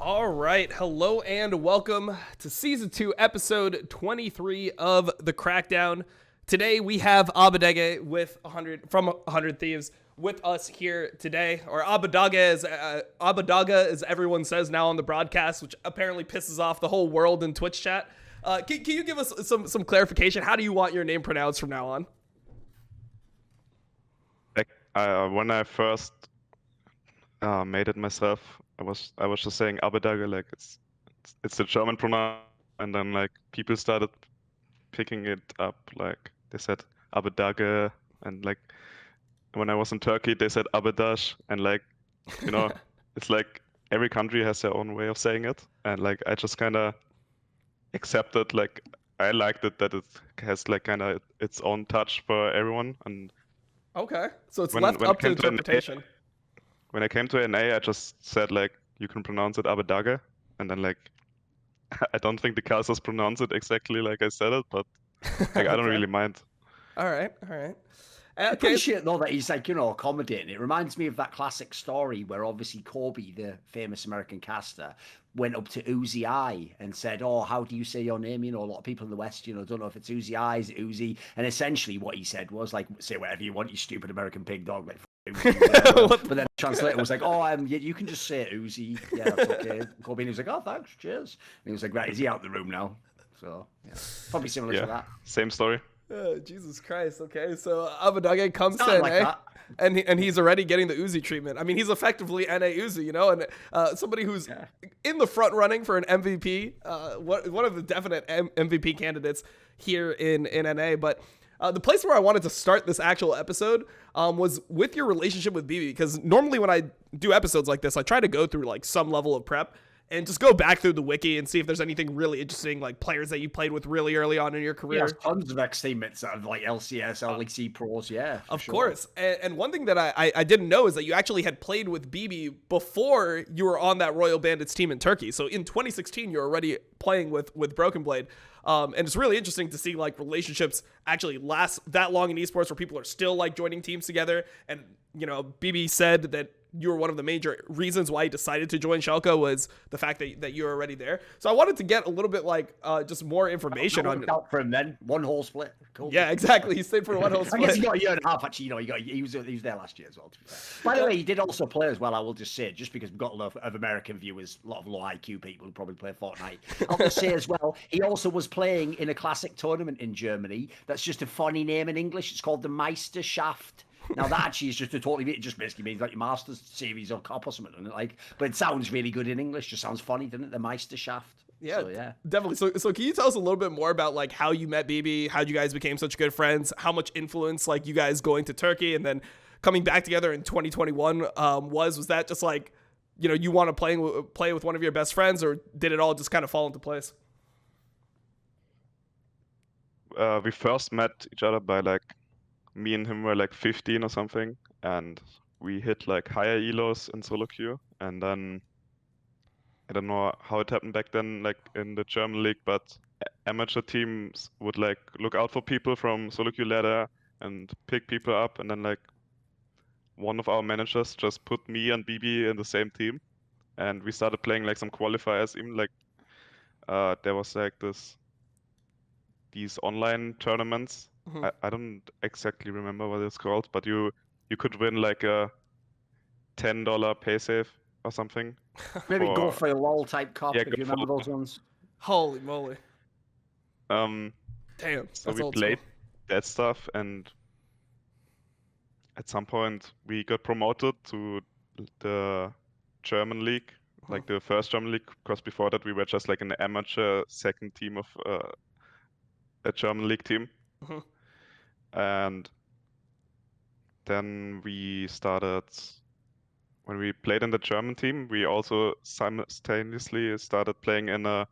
All right, hello and welcome to Season 2, Episode 23 of the Crackdown. Today we have Abbedagge with 100 from 100 Thieves with us here today, or Abbedagge as everyone says now on the broadcast, which apparently pisses off the whole world in Twitch chat. Can you give us some clarification? How do you want your name pronounced from now on? When I first made it myself, I was just saying Abbedagge, like it's the German pronoun, and then like people started picking it up, like they said Abbedagge, and like when I was in Turkey, they said Abbedagge, and like it's like every country has their own way of saying it, and like I just kind of accepted, like I liked it that it has like kind of its own touch for everyone, and Okay, so it's when left when up it to came to NA, interpretation. when I came to NA, I just said like you can pronounce it Abbedagge, and then like I don't think the casters pronounce it exactly like I said it, but like I don't Okay. really mind. All right, all right. I Okay, appreciate though that he's like, accommodating. It reminds me of that classic story where obviously Kobe, the famous American caster, went up to Uzi I and said, "Oh, how do you say your name?" A lot of people in the West, don't know if it's Uzi I, is it Uzi? And essentially what he said was like, "Say whatever you want, you stupid American pig dog." Like, Uzi, but then the translator was like, "Oh, you can just say Uzi. Yeah, that's okay." Kobe was like, "Oh, thanks, cheers." And he was like, "Right, is he out the room now?" So yeah, probably similar to that. Same story. Jesus Christ. Okay, so Abbedagge comes to Something like NA, that. and he's already getting the Uzi treatment. I mean, he's effectively NA Uzi, and somebody who's in the front running for an MVP, one of the definite MVP candidates here in NA. But the place where I wanted to start this actual episode was with your relationship with BB, because normally when I do episodes like this, I try to go through like some level of prep and just go back through the wiki and see if there's anything really interesting, like players that you played with really early on in your career. Yeah, tons of ex-teammates that have like LCS, LEC pros, yeah. Of course. And one thing that I didn't know is that you actually had played with BB before you were on that Royal Bandits team in Turkey. So in 2016, you're already playing with Broken Blade. And it's really interesting to see like relationships actually last that long in esports where people are still like joining teams together. And, BB said that you were one of the major reasons why he decided to join Shalke was the fact that you were already there. So I wanted to get a little bit like just more information on out for him then. One whole split. Cool. Yeah, exactly. He stayed for one whole split. I guess he got a year and a half actually. He was there last year as well. To be fair. By the way, he did also play as well. I will just say, just because we've got a lot of American viewers, a lot of low IQ people who probably play Fortnite. I'll just say as well, he also was playing in a classic tournament in Germany. That's just a funny name in English. It's called the Meisterschaft. Now that actually is just it just basically means like your Masters series or Cup or something, doesn't it? But it sounds really good in English. Just sounds funny, doesn't it? The Meisterschaft. Yeah, so, yeah, definitely. So can you tell us a little bit more about like how you met BB, how you guys became such good friends, how much influence like you guys going to Turkey and then coming back together in 2021 was that just like you want to play with one of your best friends, or did it all just kind of fall into place? We first met each other by like me and him were like 15 or something, and we hit like higher elos in solo queue, and then I don't know how it happened back then, like in the German league, but amateur teams would like look out for people from solo queue ladder and pick people up, and then like one of our managers just put me and BB in the same team, and we started playing like some qualifiers. Even like there was like these online tournaments. Mm-hmm. I don't exactly remember what it's called, but you could win like a $10 pay save or something. Maybe go for a LOL type cup, Yeah, if you remember those ones. Holy moly. Damn. So we played that stuff, and at some point we got promoted to the German league, like the first German league, because before that we were just like an amateur second team of a German league team. And then we started, when we played in the German team, we also simultaneously started playing in a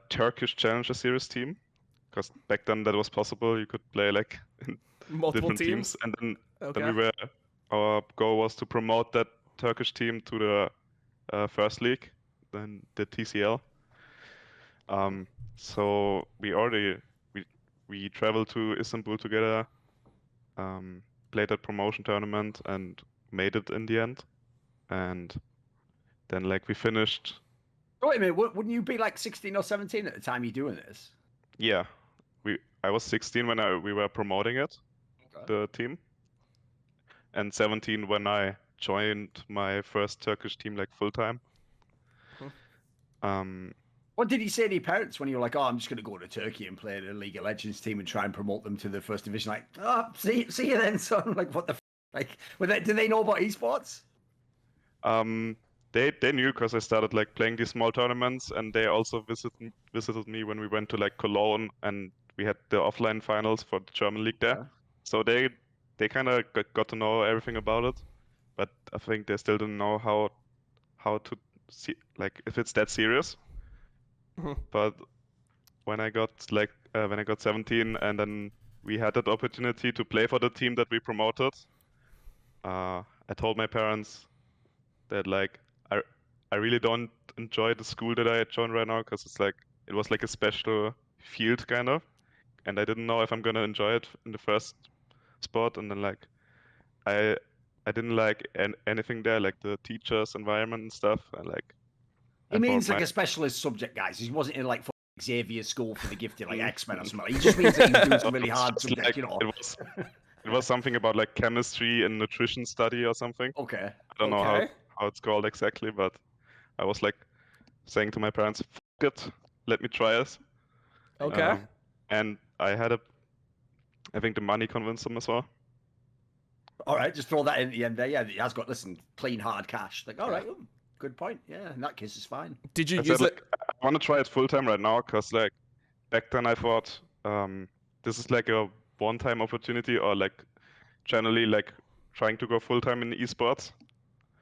Turkish Challenger Series team, because back then that was possible. You could play like in multiple different teams, and then Okay. our goal was to promote that Turkish team to the first league, then the TCL. So we traveled to Istanbul together, played that promotion tournament and made it in the end. And then like we finished. Oh, wait a minute, wouldn't you be like 16 or 17 at the time you're doing this? Yeah, I was 16 when we were promoting it, Okay. the team, and 17 when I joined my first Turkish team like full time. What did you say to your parents when you were like, "Oh, I'm just going to go to Turkey and play the League of Legends team and try and promote them to the first division"? Like, "Oh, see you then, son." Like, what the like? Did they know about esports? They knew because I started like playing these small tournaments, and they also visited me when we went to like Cologne, and we had the offline finals for the German league there. Yeah. So they kind of got to know everything about it, but I think they still didn't know how to see like if it's that serious. But when I got 17, and then we had that opportunity to play for the team that we promoted, I told my parents that like I really don't enjoy the school that I joined right now, because it was like a special field kind of, and I didn't know if I'm gonna enjoy it in the first spot. And then like I didn't like anything there, like the teachers, environment and stuff, and like He I means thought like a specialist subject, guys. He wasn't in like Xavier School for the Gifted, like X-Men or something. He just means that he was doing some really hard It's subject, like, you know. it was something about like chemistry and nutrition study or something. Okay. I don't know how it's called exactly, but I was like saying to my parents, "Fuck it, let me try it." Okay. And I think the money convinced them as well. All right, just throw that in at the end there. Yeah, he has got, listen, clean hard cash. Like, all right, good point. Yeah, in that case, it's fine. Did you I use said, it? like, I want to try it full time right now, because like back then I thought this is like a one-time opportunity, or like generally like trying to go full time in esports.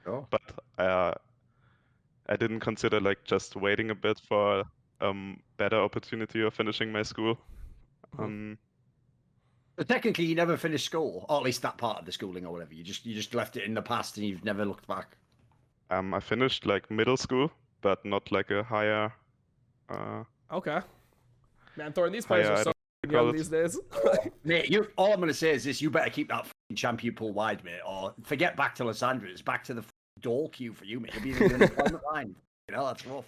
Oh. But I didn't consider like just waiting a bit for better opportunity of finishing my school. But technically, you never finished school, or at least that part of the schooling or whatever. You just left it in the past and you've never looked back. I finished like middle school, but not like a higher. Okay. Man, Thorn, these players are so young these days. Mate, all I'm going to say is this: you better keep that champion pool wide, mate, or forget back to Los Angeles, back to the dole queue for you, mate. You'll be in the unemployment line. You know, that's rough.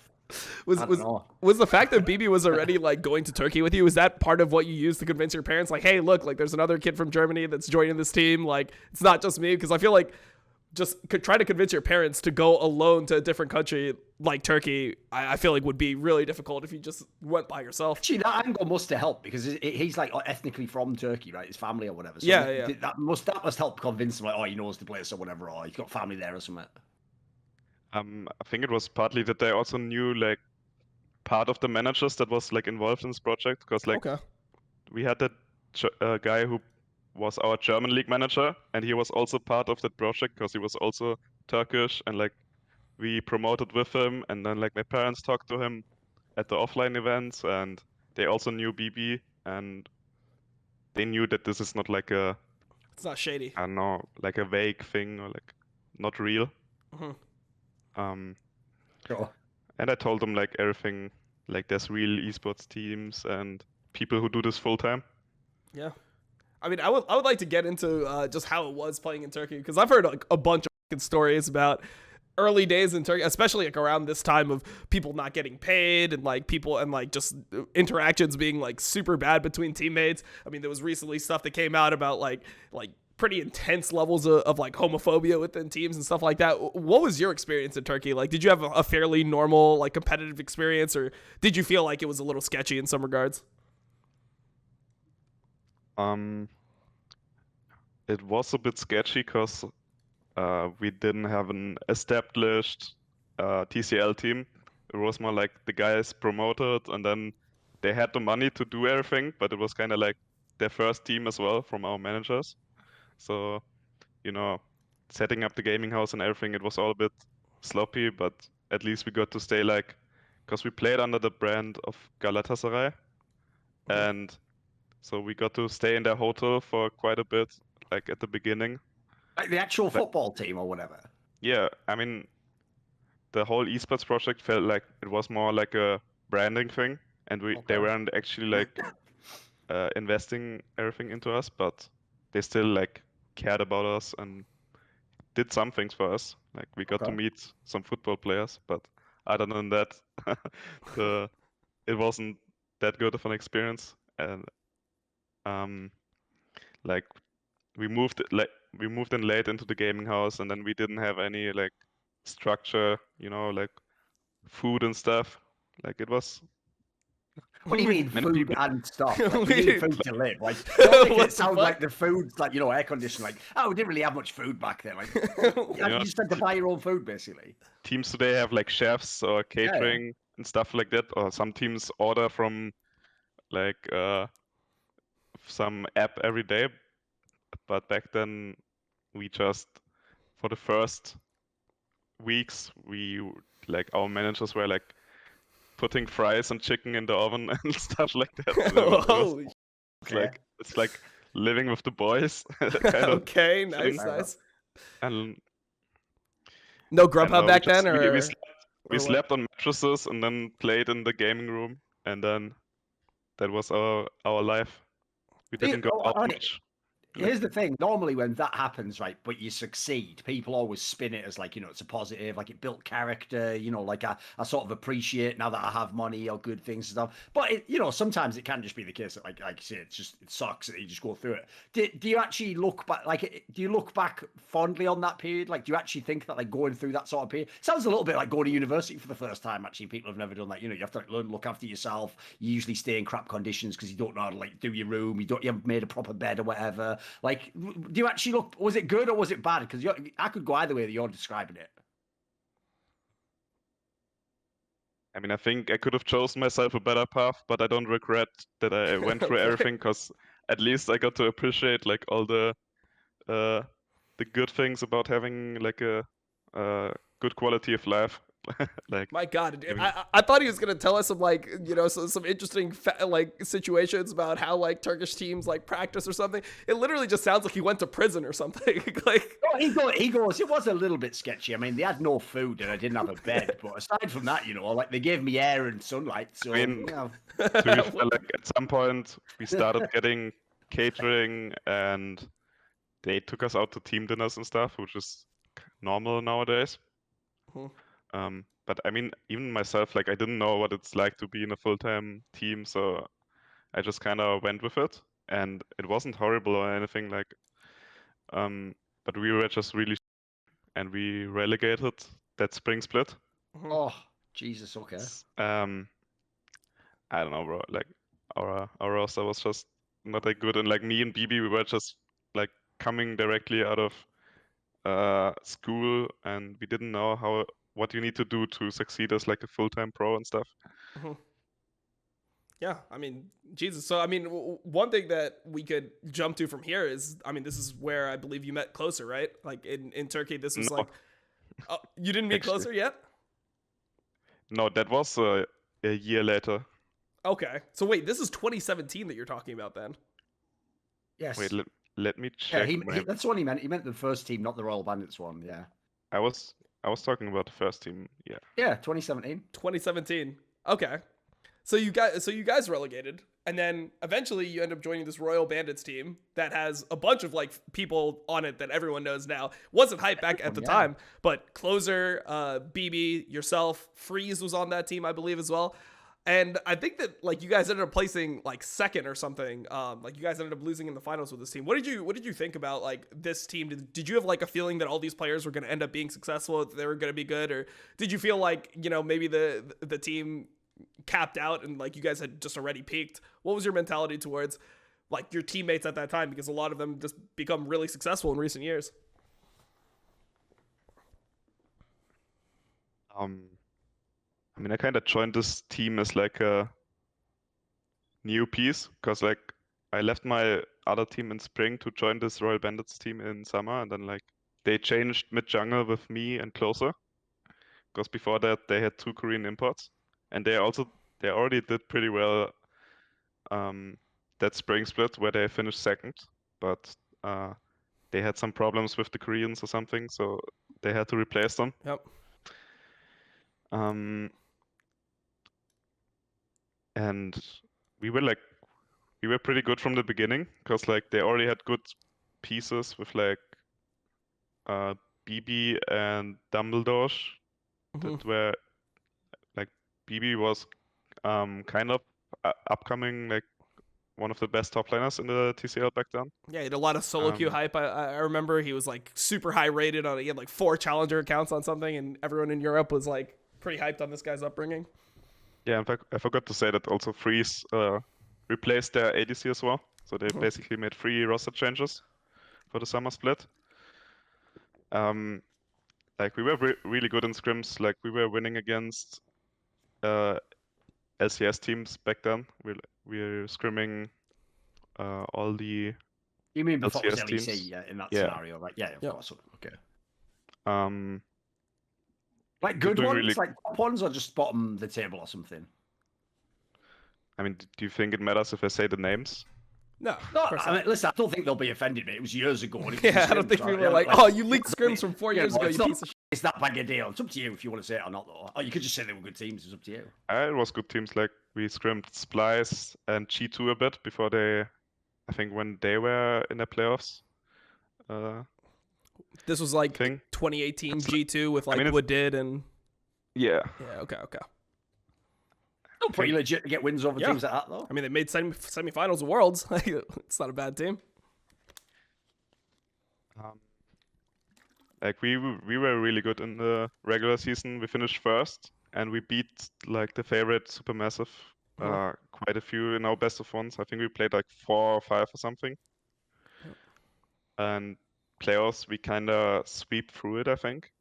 Was the fact that BB was already like going to Turkey with you, was that part of what you used to convince your parents, like, hey, look, like there's another kid from Germany that's joining this team, like it's not just me? Because I feel like just try to convince your parents to go alone to a different country like Turkey, I feel like would be really difficult if you just went by yourself. Actually, that angle must have helped, because he's like ethnically from Turkey, right? His family or whatever. So yeah. That must help convince him, like, oh, he knows the place or whatever, or he's got family there or something. I think it was partly that they also knew like part of the managers that was like involved in this project, because like we had that guy who was our German league manager, and he was also part of that project because he was also Turkish, and like we promoted with him, and then like my parents talked to him at the offline events, and they also knew BB, and they knew that this is not like it's not shady. I don't know, like a vague thing or like not real. Sure. And I told them like everything, like there's real esports teams and people who do this full time. Yeah. I mean, I would like to get into just how it was playing in Turkey, because I've heard like a bunch of stories about early days in Turkey, especially like around this time, of people not getting paid and like people and like just interactions being like super bad between teammates. I mean, there was recently stuff that came out about like pretty intense levels of like homophobia within teams and stuff like that. What was your experience in Turkey? Like, did you have a fairly normal like competitive experience, or did you feel like it was a little sketchy in some regards? It was a bit sketchy because we didn't have an established TCL team. It was more like the guys promoted, and then they had the money to do everything, but it was kind of like their first team as well from our managers. So, you know, setting up the gaming house and everything, it was all a bit sloppy, but at least we got to stay like, because we played under the brand of Galatasaray, and so we got to stay in their hotel for quite a bit, like at the beginning. Like the actual football team or whatever. Yeah, I mean, the whole esports project felt like it was more like a branding thing, and they weren't actually like investing everything into us, but they still like cared about us and did some things for us. Like we got to meet some football players, but other than that, it wasn't that good of an experience. And like we moved in late into the gaming house, and then we didn't have any like structure, like food and stuff. Like it was. What do you mean Many food people- and stuff? Like, you need food to live. Like, don't make What it the sound fuck? like the food's like, air conditioned. Like, oh, we didn't really have much food back then. Like, you just had to buy your own food, basically. Teams today have like chefs or catering and stuff like that, or some teams order from like some app every day. But back then, we just, for the first weeks, our managers were like putting fries and chicken in the oven and stuff like that. So Holy it's like living with the boys. kind of okay, thing. nice. And No I don't Grubhub know, back we just- then, we- or we slept, we or what? slept on mattresses and then played in the gaming room, and then that was our life. We See, didn't go oh, out alright. much. Here's the thing. Normally, when that happens, right, but you succeed, people always spin it as like, it's a positive, like it built character, like I sort of appreciate now that I have money or good things and stuff. But, sometimes it can just be the case that, like you say, it sucks that you just go through it. Do you actually look back, do you look back fondly on that period? Like, do you actually think that, like, going through that sort of period, sounds a little bit like going to university for the first time, actually. People have never done that. You have to like, learn to look after yourself. You usually stay in crap conditions because you don't know how to, like, do your room. You haven't made a proper bed or whatever. Like, do you actually look? Was it good or was it bad? Because I could go either way that you're describing it. I mean, I think I could have chosen myself a better path, but I don't regret that I went through Okay. everything, because at least I got to appreciate like all the good things about having like a good quality of life. Like, My God, I mean- I thought he was gonna tell us some like some interesting like situations about how like Turkish teams like practice or something. It literally just sounds like he went to prison or something. Like He goes. It was a little bit sketchy. I mean, they had no food and I didn't have a bed. But aside from that, like they gave me air and sunlight. So I mean, to be fair, like at some point we started getting catering, and they took us out to team dinners and stuff, which is normal nowadays. Mhm. But I mean, even myself, like I didn't know what it's like to be in a full-time team, so I just kind of went with it, and it wasn't horrible or anything like. But we were just really, and we relegated that spring split. oh Jesus, okay. I don't know, bro. Like our roster was just not that good, and like me and BB, we were just like coming directly out of school, and we didn't know what you need to do to succeed as like a full-time pro and stuff. Mhm. Yeah, I mean, Jesus. So, I mean, one thing that we could jump to from here is, I mean, this is where I believe you met Closer, right? Like in Turkey, this was No. like, oh, you didn't meet Actually. Closer yet? No, that was a year later. Okay. So wait, this is 2017 that you're talking about then? Yes. Wait, let me yeah, check. that's what he meant. He meant the first team, not the Royal Bandits one. Yeah. I was talking about the first team. Yeah. Yeah, 2017. 2017. Okay. So you guys relegated, and then eventually you end up joining this Royal Bandits team that has a bunch of like people on it that everyone knows now. Wasn't hype back at the time, but Closer, BB, yourself, Freeze was on that team, I believe, as well. And I think that like you guys ended up placing like second or something. Like you guys ended up losing in the finals with this team. What did you think about like this team? Did you have like a feeling that all these players were going to end up being successful, that they were going to be good, or did you feel like maybe the team capped out and like you guys had just already peaked? What was your mentality towards like your teammates at that time, because a lot of them just become really successful in recent years? I mean, I kind of joined this team as like a new piece, because like I left my other team in spring to join this Royal Bandits team in summer, and then like they changed mid-jungle with me and Closer, because before that they had 2 Korean imports, and they already did pretty well that spring split where they finished second, but they had some problems with the Koreans or something, so they had to replace them. Yep. And we were pretty good from the beginning, because like they already had good pieces with like BB and Dumbledore. That were like BB was kind of upcoming like one of the best top laners in the TCL back then. Yeah, he had a lot of solo queue hype. I remember he was like super high rated on. He had like 4 challenger accounts on something, and everyone in Europe was like pretty hyped on this guy's upbringing. Yeah, in fact, I forgot to say that also Freeze replaced their ADC as well. So they basically made 3 roster changes for the summer split. Like we were really good in scrims. Like we were winning against LCS teams back then. We were scrimming all the You mean before it was LCS LEC teams. in that scenario, right? Yeah, of course. Okay. Like good doing ones, really- like top ones, or just bottom the table or something? I mean, do you think it matters if I say the names? No, No, of course I not. mean, listen, I don't think they'll be offended, mate. It was years ago. and it was Yeah, I don't scrims, think right? people are like, oh, you leaked scrims from 4 years ago, it's you not- piece of shit. It's that big a deal. It's up to you if you want to say it or not, though. Or you could just say they were good teams. It's up to you. It was good teams. Like we scrimmed Splice and G2 a bit before they, I think when they were in the playoffs. This was like Thing. 2018 It's G2 with like mean, it's- Woodid and Yeah. yeah, okay. Still pretty legit to get wins over Yeah. teams like that, though. I mean, they made semifinals of Worlds. It's not a bad team. Like we were really good in the regular season. We finished first, and we beat like the favorite Supermassive quite a few in our best of ones. I think we played like 4 or 5 or something. And playoffs, we kind of sweep through it, I think,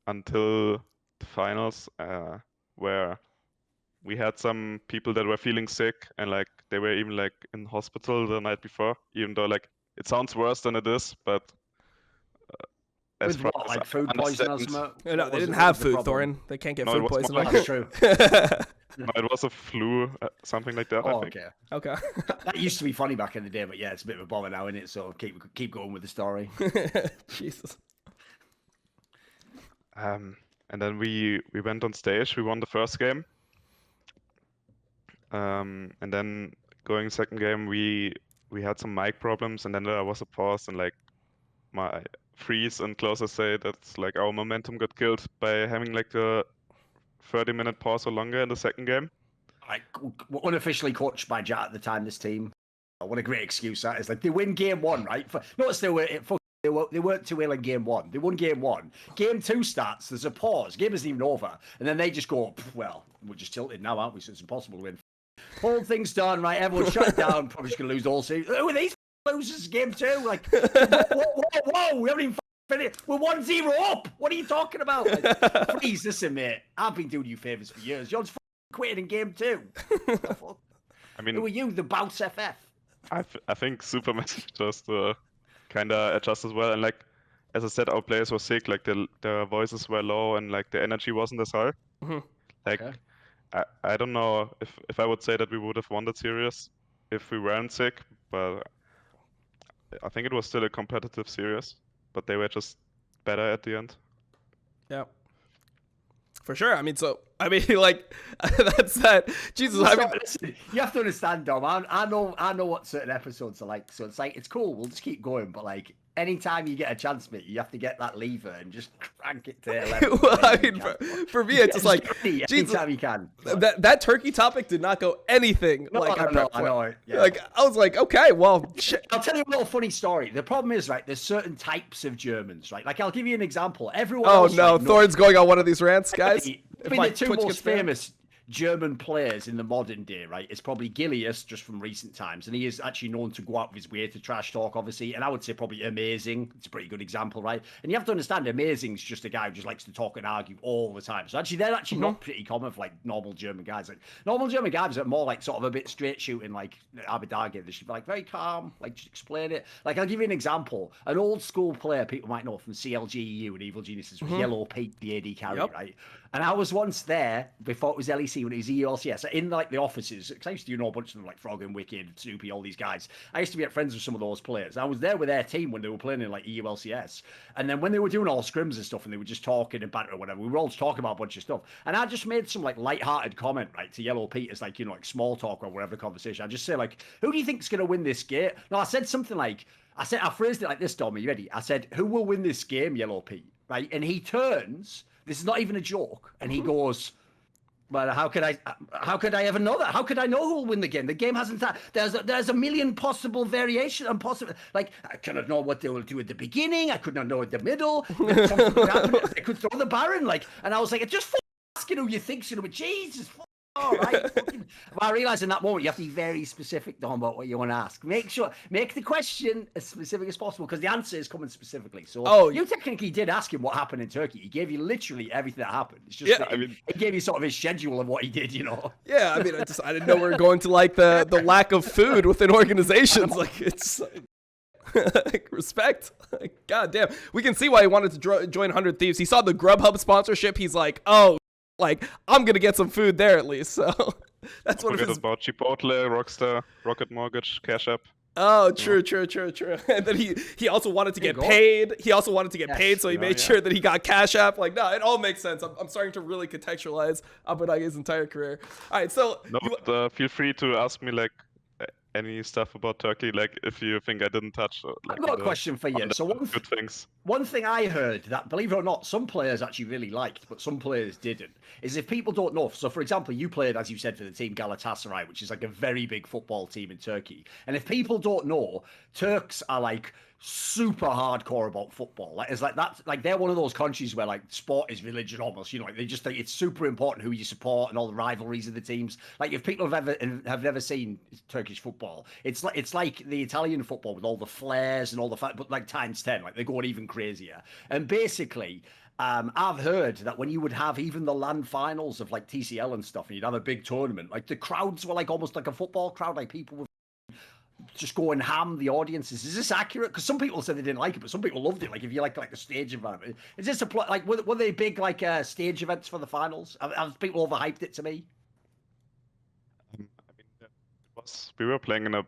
until the finals, where we had some people that were feeling sick and like they were even like in hospital the night before, even though like it sounds worse than it is, but as With far what, as like I food poisoning or understand- something? No, What they was didn't it? have What was the food, problem? Thorin. They can't get No, it food was more poisoning. That's true. No, it was a flu, something like that, I Oh, think. okay. Okay. That used to be funny back in the day, but yeah, it's a bit of a bother now, isn't it? So keep going with the story. Jesus. And then we went on stage. We won the first game. And then going second game, we had some mic problems, and then there was a pause, and like my Freeze and Closer say that's like our momentum got killed by having like the 30-minute pause or longer in the second game. Like, unofficially coached by Jat at the time, this team. Oh, what a great excuse that is. Like, they win game 1, right? Notice they weren't too ill in game 1. They won game 1. Game 2 starts, there's a pause. Game isn't even over. And then they just go, well, we're just tilted now, aren't we? So it's impossible to win. Whole thing's done, right? Everyone shut it down. Probably just going to lose all season. Who are these losers? Game 2? Like, whoa, we haven't even finished. We're 1-0 up. What are you talking about? Like, please, listen, mate. I've been doing you favours for years. You're just quitting in game 2. I mean, Who are you, the Bounce FF? I think Supermassive just kind of adjust as well. And like, as I said, our players were sick. Like their voices were low, and like the energy wasn't as high. Like, Okay. I don't know if I would say that we would have won that series if we weren't sick, but I think it was still a competitive series. But they were just better at the end. Yeah. For sure. I mean, like, that's that. Jesus, I mean, Listen, you have to understand, Dom. I know what certain episodes are like. So it's like, it's cool. We'll just keep going. But like, anytime you get a chance, mate, you have to get that lever and just crank it to 11. well, I mean, for me, it's just like, Jesus, anytime you can. that turkey topic did not go anything No, like I prepped know. for. Yeah. Like, I was like, okay, well, shit. I'll tell you a little funny story. The problem is, right, there's certain types of Germans, right? Like, I'll give you an example. Everyone Oh else, no, like, Thorn's going on one of these rants, guys. I If mean, my the two Twitch most gets banned. famous German players in the modern day, right, is probably Gilius, just from recent times, and he is actually known to go out of his way to trash talk, obviously, and I would say probably Amazing. It's a pretty good example, right? And you have to understand, Amazing's just a guy who just likes to talk and argue all the time. So actually, they're actually not pretty common for like normal German guys. Like normal German guys are more like sort of a bit straight shooting, like Abbedagge. They should be like very calm, like just explain it. Like I'll give you an example. An old school player people might know from CLGEU and Evil Geniuses was Yellow Pete, the AD carry, right? And I was once there before it was LEC when it was EULCS in like the offices because I used to know a bunch of them like Frog and Wicked, Soupy, all these guys. I used to be friends with some of those players. I was there with their team when they were playing in like EULCS, and then when they were doing all scrims and stuff, and they were just talking and banter or whatever, we were all just talking about a bunch of stuff. And I just made some like light-hearted comment right to Yellow Pete as like like small talk or whatever conversation. I just say like, who do you think's gonna win this game? No, I said something like, I phrased it like this, Dom. Are you ready? I said, who will win this game, Yellow Pete? Right? And he turns, this is not even a joke, and he goes, well, how could I ever know that? How could I know who will win the game? The game hasn't. There's a million possible variations and possible. Like I cannot know what they will do at the beginning. I could not know at the middle. Something could happen. They could throw the Baron. Like, and I was like, just asking who you think's gonna win. Jesus. All right. Well, I realized in that moment you have to be very specific, Dom, about what you want to ask. Make the question as specific as possible because the answer is coming specifically. So you technically did ask him what happened in Turkey. He gave you literally everything that happened. It's just he gave you sort of his schedule of what he did, you know. Yeah, I mean, I didn't know we were going to like the lack of food within organizations. Like it's like, respect. Like, God damn. We can see why he wanted to join 100 Thieves. He saw the Grubhub sponsorship. He's like, oh. Like, I'm going to get some food there at least, so that's what it is. About Chipotle, Rockstar, Rocket Mortgage, Cash App. Oh, true. And then he also wanted to get paid. He also wanted to get paid, so he made sure that he got Cash App. Like, no, it all makes sense. I'm starting to really contextualize Abbedagge's entire career. All right, so... No, but, feel free to ask me, like, any stuff about Turkey, like if you think I didn't touch. Like, I've got a question for you. So one thing I heard that, believe it or not, some players actually really liked, but some players didn't, is if people don't know. So, for example, you played, as you said, for the team Galatasaray, which is like a very big football team in Turkey. And if people don't know, Turks are like super hardcore about football. Like it's like that. Like they're one of those countries where like sport is religion almost. You know, like they just think it's super important who you support and all the rivalries of the teams. Like if people have never seen Turkish football, it's like the Italian football with all the flares and all the but like times 10. Like they're going even crazier. And basically, I've heard that when you would have even the land finals of like TCL and stuff, and you'd have a big tournament, like the crowds were like almost like a football crowd. Like people were just going ham, the audiences. Is this accurate? Because some people said they didn't like it, but some people loved it. Like if you like the stage environment, is this like were they big like stage events for the finals? Have people overhyped it to me? I mean, we were playing in a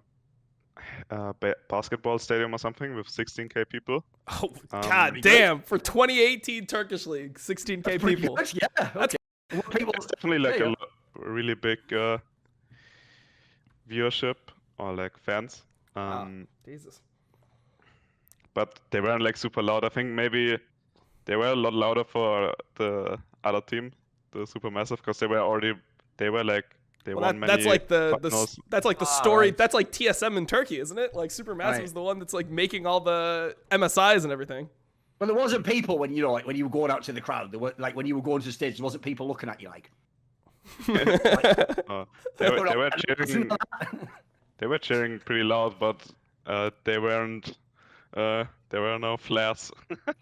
basketball stadium or something with 16K people. Oh God damn! For 2018 Turkish League, 16K people. Good. Yeah, okay. It's definitely like a really big viewership. Or like fans. Jesus. But they weren't like super loud. I think maybe they were a lot louder for the other team, the Supermassive, because they were like won many. That's like that's like the story. Right. That's like TSM in Turkey, isn't it? Like Supermassive is the one that's like making all the MSIs and everything. But there wasn't people when you were going out to the crowd. There were like when you were going to the stage. There wasn't people looking at you like. They were cheering. They were cheering pretty loud, but there were no flares.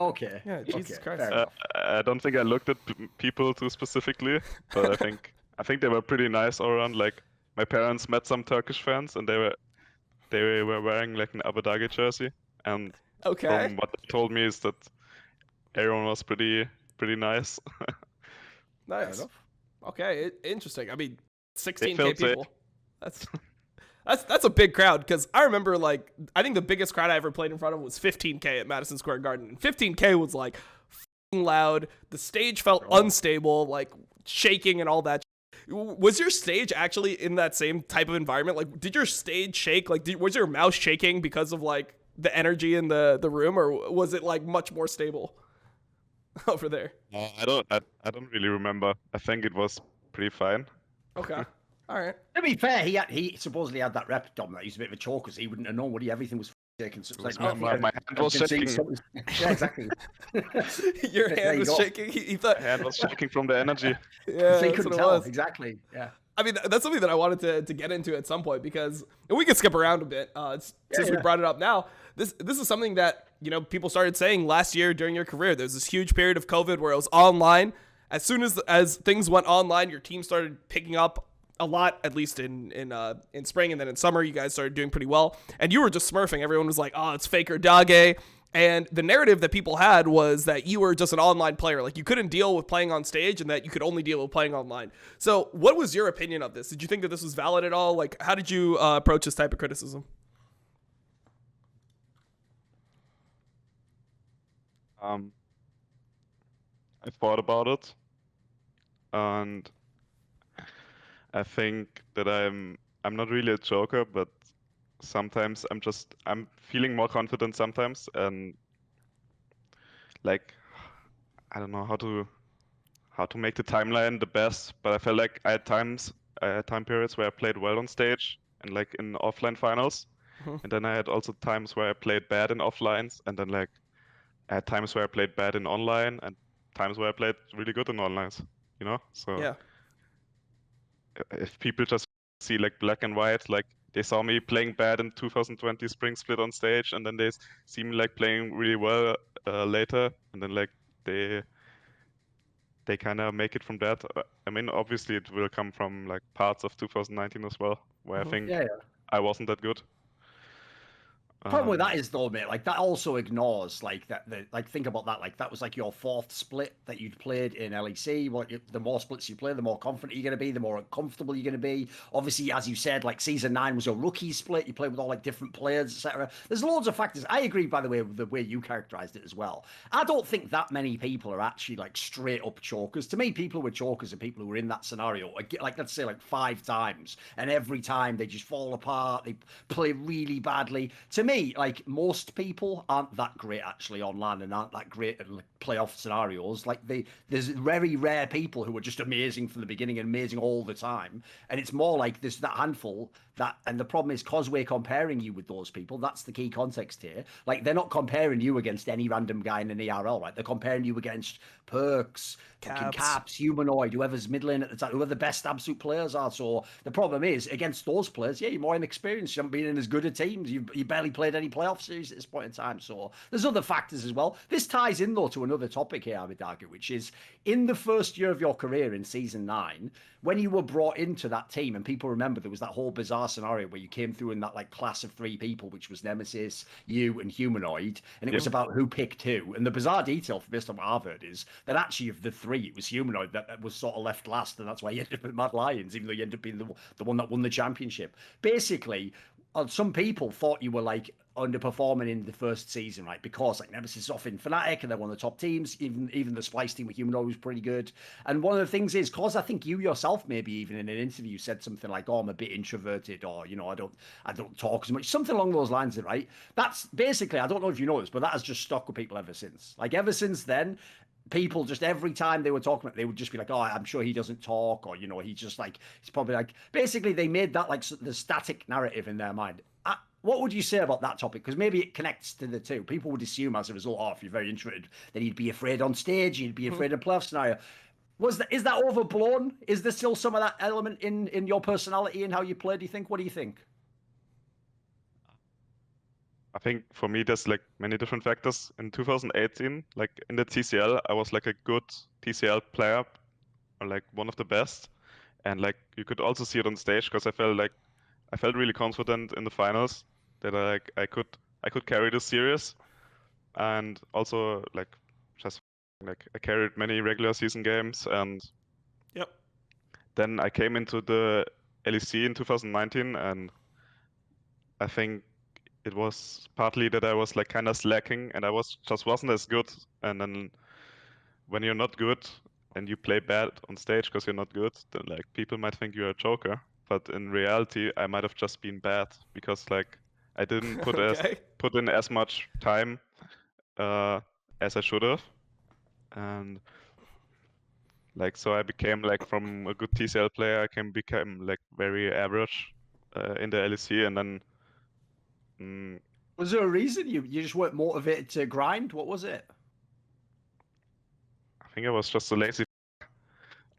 Okay. Yeah, Jesus Christ. I don't think I looked at people too specifically, but I think they were pretty nice all around. Like my parents met some Turkish fans, and they were wearing like an Abbedagge jersey, and from what they told me is that everyone was pretty nice. Nice. Okay, interesting. I mean, 16K people. That's a big crowd, because I remember, like, I think the biggest crowd I ever played in front of was 15K at Madison Square Garden. And 15K was, like, loud. The stage felt unstable, like, shaking and all that. Was your stage actually in that same type of environment? Like, did your stage shake? Like, was your mouse shaking because of, like, the energy in the room? Or was it, like, much more stable over there? I don't really remember. I think it was pretty fine. Okay. All right. To be fair, he supposedly had that rep, Dom, that he's a bit of a choker, so he wouldn't have known, would he? Everything was shaking. So it's like, my hand was shaking. Yeah, exactly. Your hand was shaking. He thought my hand was shaking from the energy. Yeah, so he couldn't tell. Exactly. Yeah. I mean, that's something that I wanted to get into at some point, because we could skip around a bit since we brought it up now. This is something that, you know, people started saying last year during your career. There's this huge period of COVID where it was online. As soon as things went online, your team started picking up a lot, at least in spring, and then in summer you guys started doing pretty well, and you were just smurfing. Everyone was like, oh, it's Faker Dage. And the narrative that people had was that you were just an online player, like you couldn't deal with playing on stage, and that you could only deal with playing online. So what was your opinion of this? Did you think that this was valid at all? Like, how did you approach this type of criticism? I thought about it, and I think that I'm not really a joker, but sometimes I'm feeling more confident sometimes, and like I don't know how to make the timeline the best, but I felt like I had time periods where I played well on stage and like in offline finals, and then I had also times where I played bad in offlines, and then like I had times where I played bad in online and times where I played really good in onlines, you know? So Yeah. if people just see like black and white, like they saw me playing bad in 2020 Spring Split on stage, and then they see me like playing really well later, and then like they kind of make it from that. I mean, obviously it will come from like parts of 2019 as well, where I think Yeah. I wasn't that good. Problem with that is though, mate, like that also ignores like like think about that, like that was like your fourth split that you'd played in LEC. The more splits you play, the more confident you're going to be, the more uncomfortable you're going to be. Obviously, as you said, like season 9 was a rookie split. You played with all like different players, etc. There's loads of factors. I agree, by the way, with the way you characterized it as well. I don't think that many people are actually like straight up chokers. To me, people who are chokers are people who were in that scenario, like let's say like 5 times, and every time they just fall apart. They play really badly. To me, like most people aren't that great actually online and aren't that great at playoff scenarios. Like there's very rare people who are just amazing from the beginning and amazing all the time. And it's more like there's that handful that, and the problem is because we're comparing you with those people, that's the key context here. Like they're not comparing you against any random guy in an ERL, right? They're comparing you against Perks, Caps, Humanoid, whoever's mid lane at the time, whoever the best absolute players are. So the problem is against those players, yeah, you're more inexperienced. You haven't been in as good a teams. You barely played any playoff series at this point in time. So there's other factors as well. This ties in though to another topic here, Abbedagge, which is in the first year of your career in season 9, when you were brought into that team, and people remember there was that whole bizarre scenario where you came through in that like class of 3 people, which was Nemesis, you, and Humanoid, and it was about who picked who. And the bizarre detail, based on what I've heard, is that actually of the 3, it was Humanoid that was sort of left last, and that's why you ended up at Mad Lions, even though you ended up being the one that won the championship. Basically, some people thought you were like underperforming in the first season, right? Because like Nemesis is off in Fnatic and they're one of the top teams. Even the Splice team with Humanoid was pretty good. And one of the things is, cause I think you yourself maybe even in an interview said something like, "Oh, I'm a bit introverted," or you know, I don't talk as much, something along those lines, right? That's basically, I don't know if you know this, but that has just stuck with people ever since. Like ever since then, people just every time they were talking about, they would just be like, "Oh, I'm sure he doesn't talk," or you know, he's just like, he's probably like, basically they made that like the static narrative in their mind. What would you say about that topic? Because maybe it connects to the two. People would assume as a result, oh, if you're very introverted, then you'd be afraid on stage, you'd be afraid of playoff scenario. Is that overblown? Is there still some of that element in your personality and how you play, do you think? What do you think? I think for me, there's like many different factors. In 2018, like in the TCL, I was like a good TCL player, or like one of the best. And like you could also see it on stage because I felt really confident in the finals that I could carry this series. And also like just like I carried many regular season games, and then I came into the LEC in 2019, and I think it was partly that I was like kind of slacking and I wasn't as good. And then when you're not good and you play bad on stage because you're not good, then like people might think you're a joker. But in reality, I might have just been bad because like I didn't put in as much time as I should have, and like so I became like from a good TCL player, I became like very average in the LEC, and then. Was there a reason you just weren't motivated to grind? What was it? I think I was just a lazy.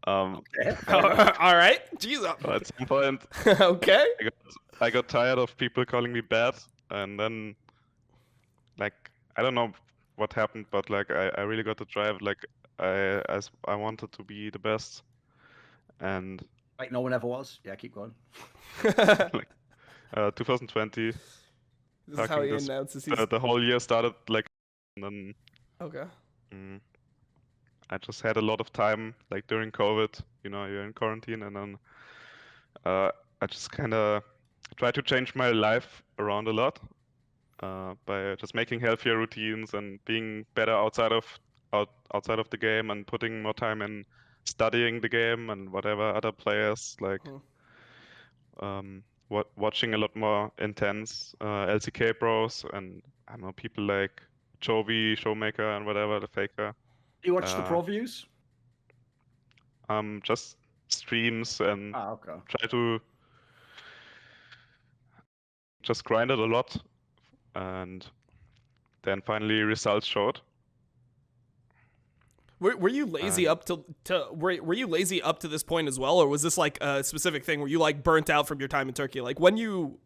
Okay, All right. Jeez. At some point, okay. I got tired of people calling me bad, and then, like, I don't know what happened, but like I really got the drive. Like I wanted to be the best, and like no one ever was. Yeah, keep going. like 2020. This is how he announces the whole year started like, and then okay. I just had a lot of time like during COVID. You know, you're in quarantine, and then I just kind of tried to change my life around a lot by just making healthier routines and being better outside of the game and putting more time in studying the game and whatever other players like. watching a lot more intense LCK bros, and I don't know, people like Chovy, Showmaker, and whatever, the Faker. Do you watch the pro views? Just streams and Okay. try to just grind it a lot, and then finally results showed. Were you lazy up to were you lazy up to this point as well, or was this like a specific thing where you like burnt out from your time in Turkey? Like when you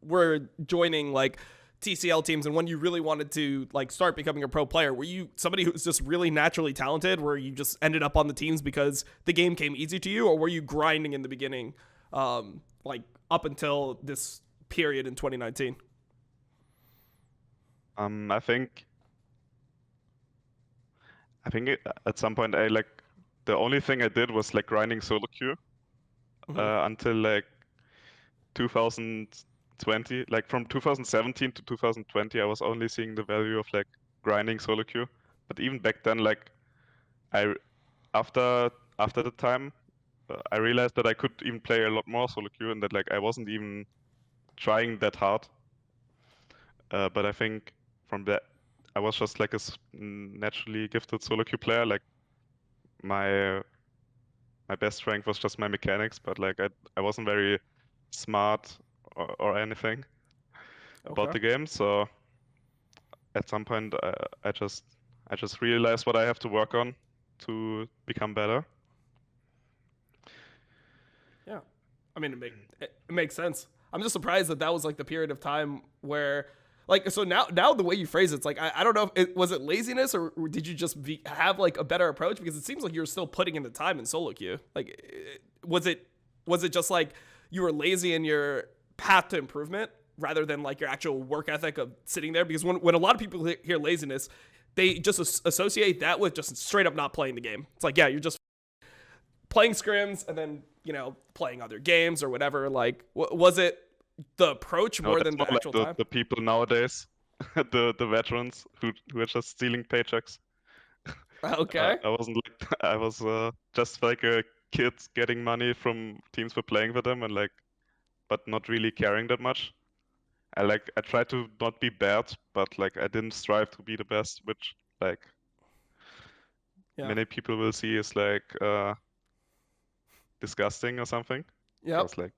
were joining like TCL teams and when you really wanted to like start becoming a pro player, were you somebody who's just really naturally talented where you just ended up on the teams because the game came easy to you, or were you grinding in the beginning, like up until this period in 2019? I think at some point the only thing I did was like grinding solo queue until like 2020. Like from 2017 to 2020, I was only seeing the value of like grinding solo queue. But even back then, like after the time, I realized that I could even play a lot more solo queue, and that like I wasn't even trying that hard. But I think from that, I was just like a naturally gifted solo queue player. Like my best strength was just my mechanics, but like I wasn't very smart or anything about the game. So at some point, I just realized what I have to work on to become better. Yeah, I mean it makes sense. I'm just surprised that was like the period of time where. Like, so now the way you phrase it's like, I don't know, was it laziness or did you just have like a better approach? Because it seems like you're still putting in the time in solo queue. Like, was it just like you were lazy in your path to improvement rather than like your actual work ethic of sitting there? Because when a lot of people hear laziness, they just associate that with just straight up not playing the game. It's like, yeah, you're just playing scrims and then, you know, playing other games or whatever. Like, was it the approach more than the actual time? The people nowadays, the veterans who are just stealing paychecks. Okay. I wasn't like I was just like a kid getting money from teams for playing with them, and like, but not really caring that much. I tried to not be bad, but like I didn't strive to be the best, which like many people will see is like disgusting or something. Yeah. Because like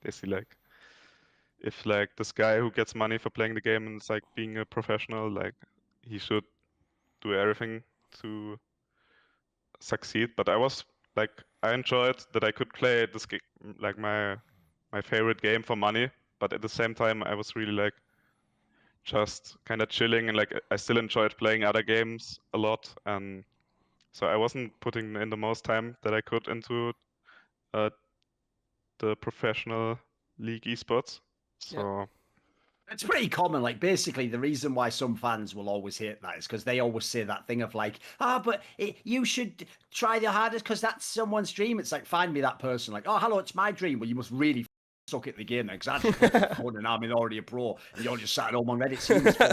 they see like, if like this guy who gets money for playing the game and it's like being a professional, like he should do everything to succeed. But I was like, I enjoyed that I could play this game, like my favorite game, for money. But at the same time, I was really like just kind of chilling, and like I still enjoyed playing other games a lot. And so I wasn't putting in the most time that I could into the professional league esports. So it's pretty common. Like, basically, the reason why some fans will always hate that is because they always say that thing of like, but you should try the hardest because that's someone's dream. It's like, find me that person. Like, oh, hello, it's my dream. Well, you must really suck at the game then, because I just put the phone and I'm already a pro, and you're just sat at home on Reddit.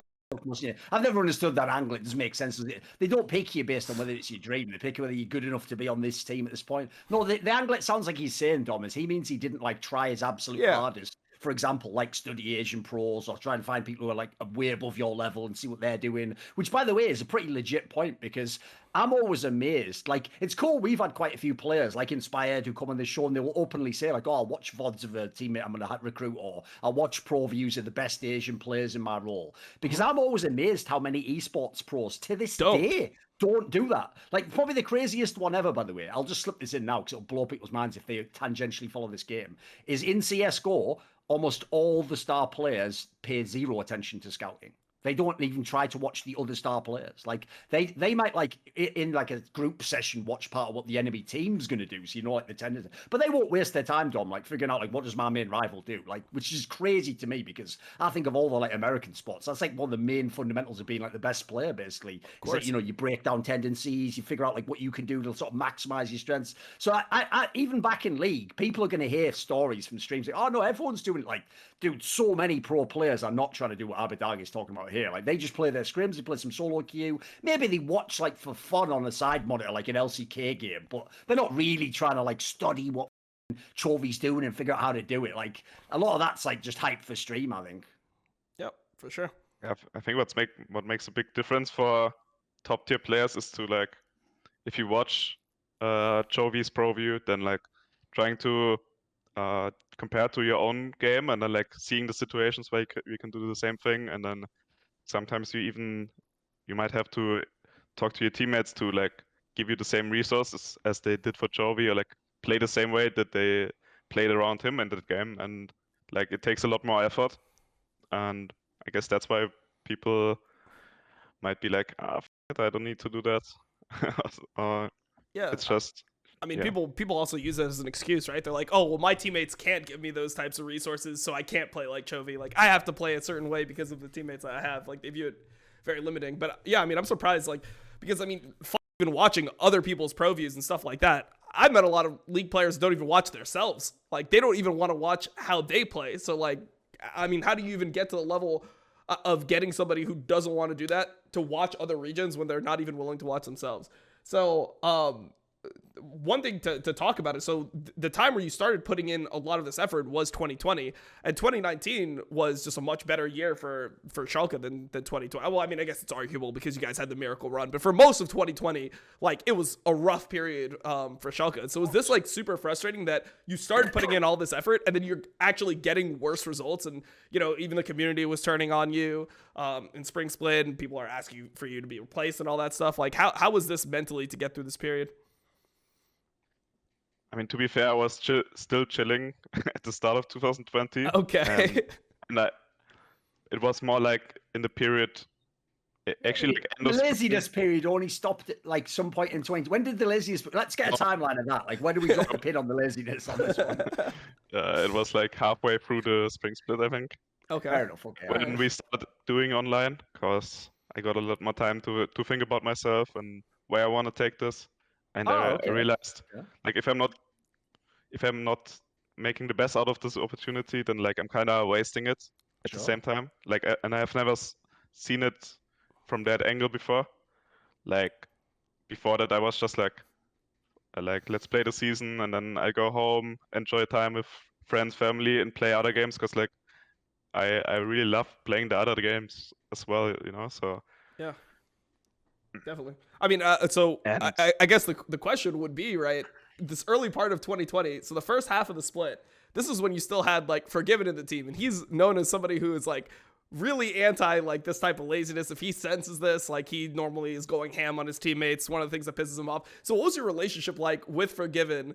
I've never understood that angle. It doesn't make sense. They don't pick you based on whether it's your dream. They pick you whether you're good enough to be on this team at this point. No, the angle it sounds like he's saying, Dom, is he means he didn't like try his absolute hardest. For example, like study Asian pros or try and find people who are like way above your level and see what they're doing, which, by the way, is a pretty legit point, because I'm always amazed. Like, it's cool. We've had quite a few players like Inspired who come on this show and they will openly say like, oh, I'll watch VODs of a teammate I'm going to recruit, or I'll watch pro views of the best Asian players in my role, because I'm always amazed how many esports pros to this day don't do that. Like, probably the craziest one ever, by the way, I'll just slip this in now because it'll blow people's minds if they tangentially follow this game, is in CSGO, almost all the star players pay zero attention to scouting. They don't even try to watch the other star players. Like, they might, like, in like a group session, watch part of what the enemy team's going to do, so you know, like, the tendency. But they won't waste their time, Dom, like, figuring out, like, what does my main rival do? Like, which is crazy to me, because I think of all the, like, American sports, that's, like, one of the main fundamentals of being, like, the best player, basically. Is that, you know, you break down tendencies, you figure out, like, what you can do to sort of maximize your strengths. So I even back in League, people are going to hear stories from streams like, oh, no, everyone's doing it. Like, dude, so many pro players are not trying to do what Abbedagge is talking about here. Like, they just play their scrims, they play some solo queue. Maybe they watch, like, for fun on a side monitor, like an LCK game, but they're not really trying to, like, study what Chovey's doing and figure out how to do it. Like a lot of that's like just hype for stream, I think. Yep, for sure. Yeah, I think what makes a big difference for top tier players is to like, if you watch Chovey's pro view, then like trying to compare to your own game, and then like seeing the situations where you can do the same thing, and then sometimes you might have to talk to your teammates to like give you the same resources as they did for Chovey, or like play the same way that they played around him in that game, and like it takes a lot more effort, and I guess that's why people might be like, f it, I don't need to do that. Yeah, it's just. I mean, Yeah. people also use it as an excuse, right? They're like, oh, well, my teammates can't give me those types of resources, so I can't play like Chovey. Like, I have to play a certain way because of the teammates I have. Like, they view it very limiting. But yeah, I mean, I'm surprised, like, because I mean, even watching other people's pro views and stuff like that, I've met a lot of League players that don't even watch themselves. Like, they don't even want to watch how they play. So, like, I mean, how do you even get to the level of getting somebody who doesn't want to do that to watch other regions when they're not even willing to watch themselves? So, one thing to talk about is, so the time where you started putting in a lot of this effort was 2020, and 2019 was just a much better year for Shalke than 2020. Well, I mean, I guess it's arguable because you guys had the miracle run, but for most of 2020, like, it was a rough period for Shalke. So was this like super frustrating that you started putting in all this effort and then you're actually getting worse results, and you know, even the community was turning on you in Spring Split, and people are asking for you to be replaced and all that stuff? Like, how was this mentally to get through this period? I mean, to be fair, I was still chilling at the start of 2020. Okay. And it was more like in the period, actually, like end The of spring. laziness period only stopped at like some point in 20. When did the laziness? Let's get a timeline of that. Like, when do we drop the pin on the laziness on this one? It was like halfway through the Spring Split, I think, Okay. Fair enough. Okay. when we started doing online, because I got a lot more time to think about myself and where I want to take this. And I realized, Yeah. like, if I'm not making the best out of this opportunity, then like I'm kind of wasting it at the same time. Like, and I have never seen it from that angle before. Like, before that, I was just like, let's play the season, and then I go home, enjoy time with friends, family, and play other games, because like I really love playing the other games as well, you know. So Yeah, definitely. I mean, so And- I guess the question would be, right, this early part of 2020, so the first half of the split, this is when you still had like Forgiven in the team, and he's known as somebody who is like really anti like this type of laziness. If he senses this, like, he normally is going ham on his teammates. One of the things that pisses him off. So what was your relationship like with Forgiven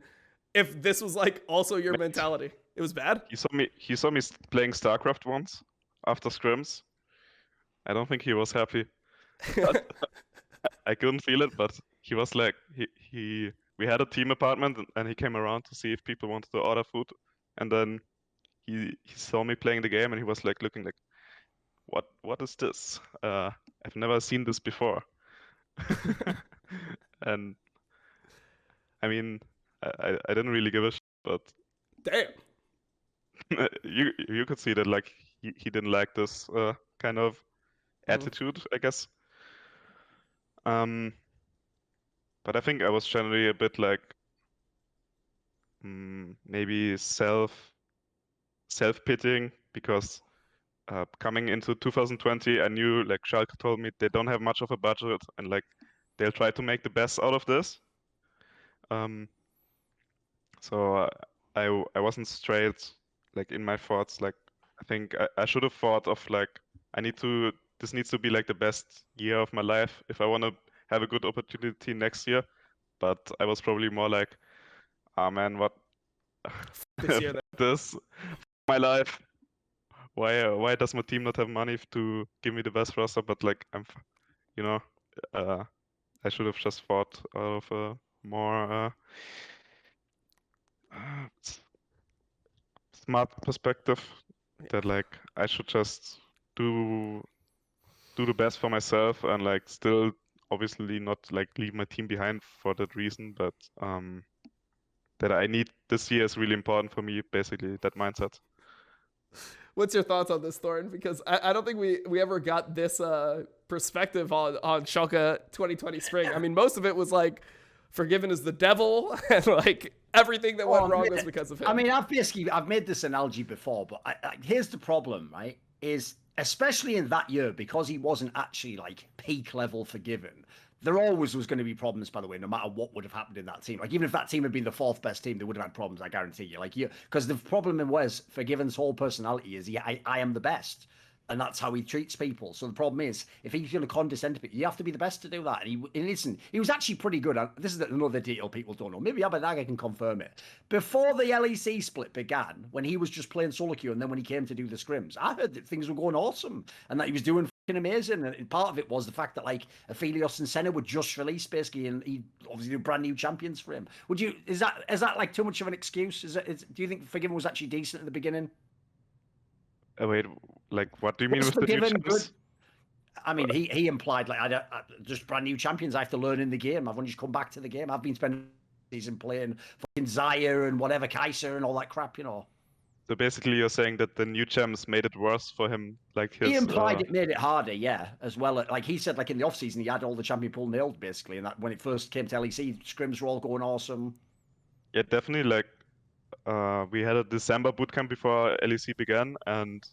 if this was like also your mentality? It was bad? he saw me playing StarCraft once after scrims. I don't think he was happy. I couldn't feel it, but he was like, we had a team apartment, and he came around to see if people wanted to order food, and then he saw me playing the game, and he was like looking like, what is this? I've never seen this before. And I mean, I didn't really give a shit, but Damn. you could see that like he didn't like this kind of attitude, I guess. But I think I was generally a bit like maybe self-pitying, because coming into 2020, I knew, like, Schalke told me they don't have much of a budget, and like they'll try to make the best out of this. So I wasn't straight like in my thoughts. Like, I think I should have thought of like, this needs to be like the best year of my life if I want to have a good opportunity next year. But I was probably more like, man, what This year, this my life. Why does my team not have money to give me the best roster? But like, you know, I should have just thought of a more smart perspective, that like I should just do the best for myself, and like still obviously not like leave my team behind for that reason, but that I need this year is really important for me, basically, that mindset. What's your thoughts on this, Thorn? Because I don't think we ever got this perspective on Schalke 2020 spring. I mean, most of it was like Forgiven is the devil, and like everything that went wrong was because of him. I mean, I've made this analogy before, but here's the problem, right? Is especially in that year, because he wasn't actually like peak level Forgiven, there always was going to be problems, by the way, no matter what would have happened in that team. Like, even if that team had been the 4th best team, they would have had problems, I guarantee you. Like, because the problem was Forgiven's whole personality is, I am the best. And that's how he treats people. So the problem is, if he's going to condescend to people, you have to be the best to do that. And he was actually pretty good. This is another detail people don't know. Maybe Abbedagge can confirm it. Before the LEC split began, when he was just playing solo queue, and then when he came to do the scrims, I heard that things were going awesome and that he was doing fucking amazing. And part of it was the fact that like Aphelios and Senna were just released basically, and he obviously did brand new champions for him. Is that like too much of an excuse? Do you think Forgiven was actually decent at the beginning? Wait, like, what do you mean with the new champs? I mean, he implied like I just brand new champions I have to learn in the game. I've only just come back to the game. I've been spending season playing fucking Zaya and whatever Kaiser and all that crap, you know. So basically, you're saying that the new champs made it worse for him, like his. He implied it made it harder, yeah, as well. Like he said, like in the off season, he had all the champion pool nailed basically, and that when it first came to LEC, scrims were all going awesome. Yeah, definitely. Like, we had a December bootcamp before LEC began, and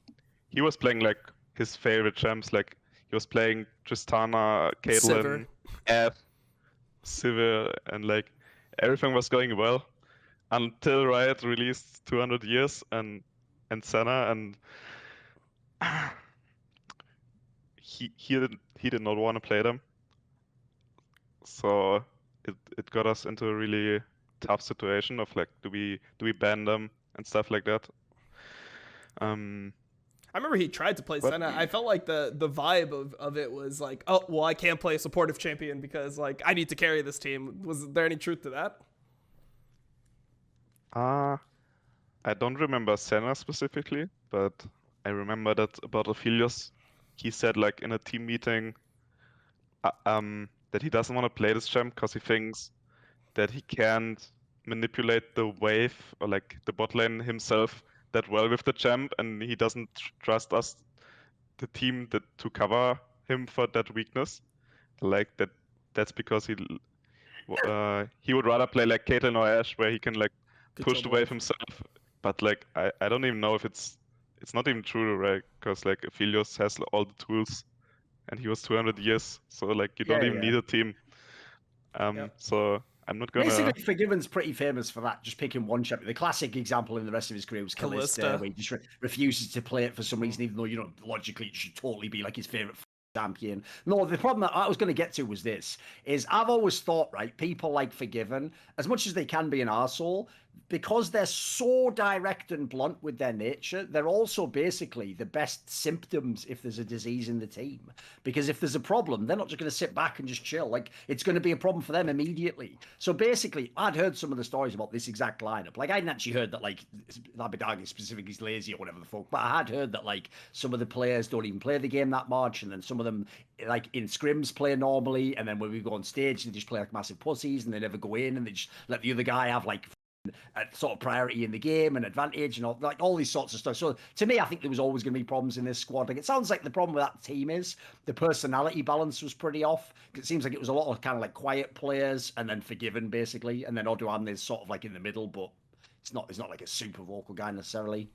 he was playing like his favorite champs. Like, he was playing Tristana, Caitlyn, Sivir, and like everything was going well until Riot released 200 Years and Senna, and he did not want to play them. So it got us into a really tough situation of like, do we ban them and stuff like that. I remember he tried to play Senna. I felt like the vibe of it was like, oh, well, I can't play a supportive champion because like I need to carry this team. Was there any truth to that? I don't remember Senna specifically, but I remember that about Aphelios. He said like in a team meeting that he doesn't want to play this champ because he thinks that he can't manipulate the wave or like the bot lane himself that well with the champ, and he doesn't trust us, the team, to cover him for that weakness. Like that's because he would rather play like Caitlyn or Ashe, where he can like push the wave himself. But like I don't even know if it's not even true, right? Because like Aphelios has all the tools, and he was 200 years, so like you don't even need a team. So I'm not gonna. Basically, Forgiven's pretty famous for that, just picking one champion. The classic example in the rest of his career was Kalista, where he just refuses to play it for some reason, even though, you know, logically it should totally be like his favorite champion. No, the problem that I was going to get to was this: I've always thought, right, people like Forgiven, as much as they can be an arsehole, because they're so direct and blunt with their nature, they're also basically the best symptoms if there's a disease in the team. Because if there's a problem, they're not just going to sit back and just chill. Like, it's going to be a problem for them immediately. So basically, I'd heard some of the stories about this exact lineup. Like, I hadn't actually heard that, like, Abbedagge specifically is lazy or whatever the fuck, but I had heard that, like, some of the players don't even play the game that much, and then some of them, like, in scrims play normally, and then when we go on stage, they just play like massive pussies, and they never go in, and they just let the other guy have, like, a sort of priority in the game and advantage and all these sorts of stuff. So to me, I think there was always going to be problems in this squad. Like, it sounds like the problem with that team is the personality balance was pretty off. It seems like it was a lot of kind of like quiet players and then Forgiven basically, and then Odoamne is sort of like in the middle, but it's not like a super vocal guy necessarily.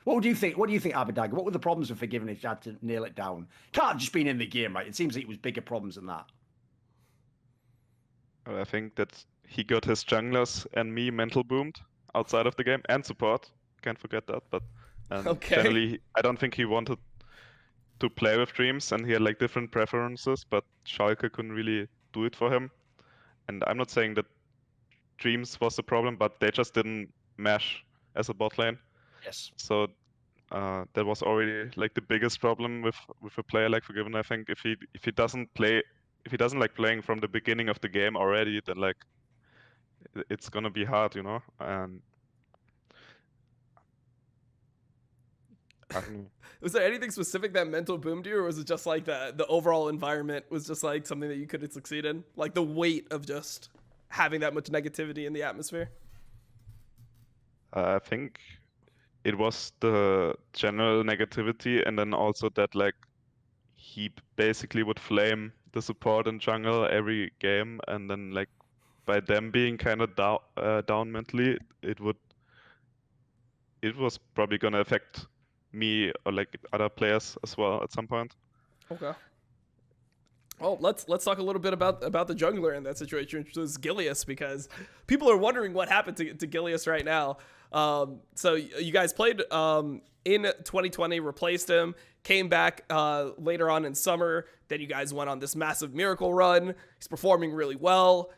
What do you think, Abbedagge? What were the problems with Forgiven if you had to nail it down? Can't have just been in the game, right? It seems like it was bigger problems than that. I think that he got his junglers and me mental boomed outside of the game, and support. Can't forget that. But generally, I don't think he wanted to play with Dreams, and he had like different preferences, but Shalke couldn't really do it for him. And I'm not saying that Dreams was the problem, but they just didn't mesh as a bot lane. Yes. So that was already like the biggest problem with a player like Forgiven. I think if he doesn't like playing from the beginning of the game already, then like it's gonna be hard, you know. And was there anything specific that mental boomed you, or was it just like the overall environment was just like something that you couldn't succeed in, like the weight of just having that much negativity in the atmosphere? I think it was the general negativity, and then also that like he basically would flame the support and jungle every game, and then like by them being kind of down mentally, it was probably gonna affect me or like other players as well at some point. Okay. Oh, let's talk a little bit about the jungler in that situation, which was Gilius, because people are wondering what happened to Gilius right now. So you guys played in 2020, replaced him, came back later on in summer. Then you guys went on this massive miracle run. He's performing really well.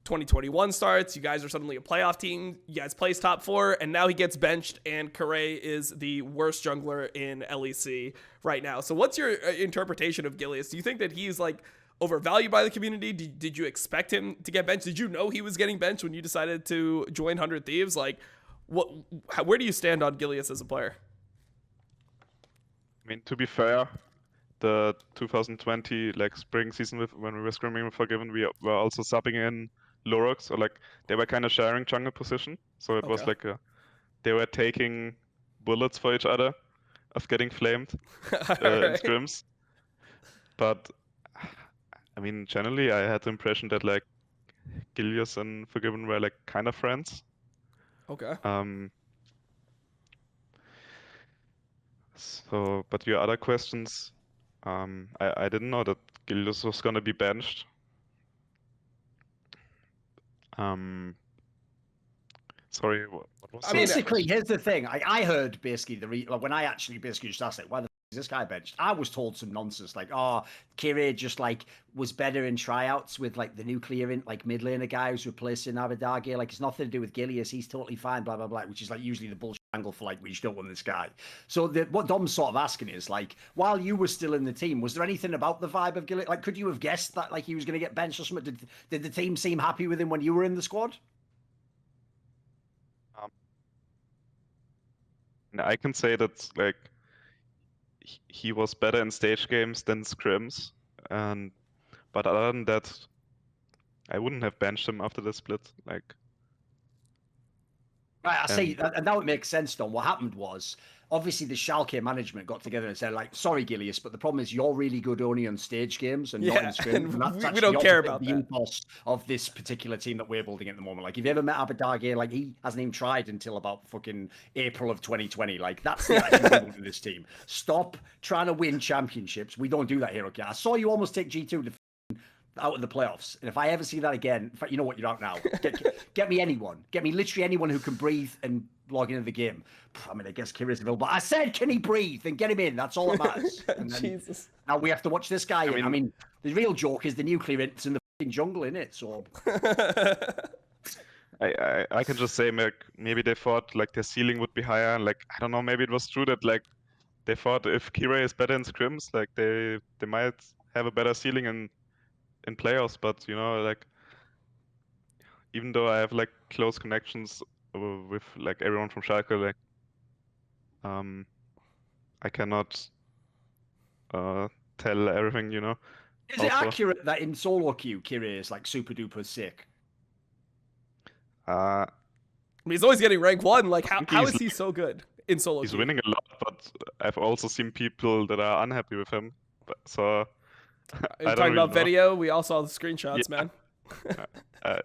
2021 starts, you guys are suddenly a playoff team, you guys place top 4, and now he gets benched, and Kare is the worst jungler in LEC right now. So what's your interpretation of Gilius? Do you think that he's like overvalued by the community? Did you expect him to get benched? Did you know he was getting benched when you decided to join 100 Thieves? Like, where do you stand on Gilius as a player? I mean, to be fair, the 2020 like spring season when we were scrimming with Forgiven, we were also subbing in Lorox, or like they were kind of sharing jungle position. So it was like they were taking bullets for each other of getting flamed in scrims. But I mean, generally, I had the impression that like Gilius and Forgiven were like kind of friends. Okay. So, but your other questions, I didn't know that Gilius was gonna be benched. Sorry, what was that? Basically, here's the thing. I heard basically when I actually basically just asked, like, why the f is this guy benched? I was told some nonsense like, oh, Kire just like was better in tryouts with like the nuclear like mid laner guy who's replacing Abbedagge. Like, it's nothing to do with Gilius. He's totally fine, blah blah blah. Which is like usually the bullshit angle for like, we just don't want this guy. So what Dom's sort of asking is like, while you were still in the team, was there anything about the vibe of Gilius? Like, could you have guessed that like he was going to get benched or something? Did the team seem happy with him when you were in the squad? I can say that like he was better in stage games than scrims, but other than that, I wouldn't have benched him after the split. Like, right, I see, and now it makes sense, Dom. What happened was, obviously, the Shalke management got together and said, like, sorry, Gilius, but the problem is you're really good only on stage games and not in scrims. We don't care about the impulse of this particular team that we're building at the moment. Like, if you ever met Abbedagge, like, he hasn't even tried until about fucking April of 2020. Like, that's the attitude of this team. Stop trying to win championships. We don't do that here, okay? I saw you almost take G2 to out of the playoffs, and if I ever see that again, in fact, you know what, you're out now. Get me anyone. Get me literally anyone who can breathe and log into the game. I mean, I guess Kira's available. I said, can he breathe? And get him in. That's all that matters. And then, Jesus. Now we have to watch this guy. I mean, the real joke is the nuclear it's in the fucking jungle, innit? So I can just say maybe they thought like their ceiling would be higher, and like I don't know, maybe it was true that like they thought if Kira is better in scrims, like they might have a better ceiling in playoffs. But you know, like even though I have like close connections with like everyone from Shalke, like I cannot tell everything, you know. Is it accurate that in solo queue Kira is like super duper sick? I mean, he's always getting rank 1. Like, how is he so good in solo queue? He's winning a lot, but I've also seen people that are unhappy with him. So You're talking about video? We all saw the screenshots, man.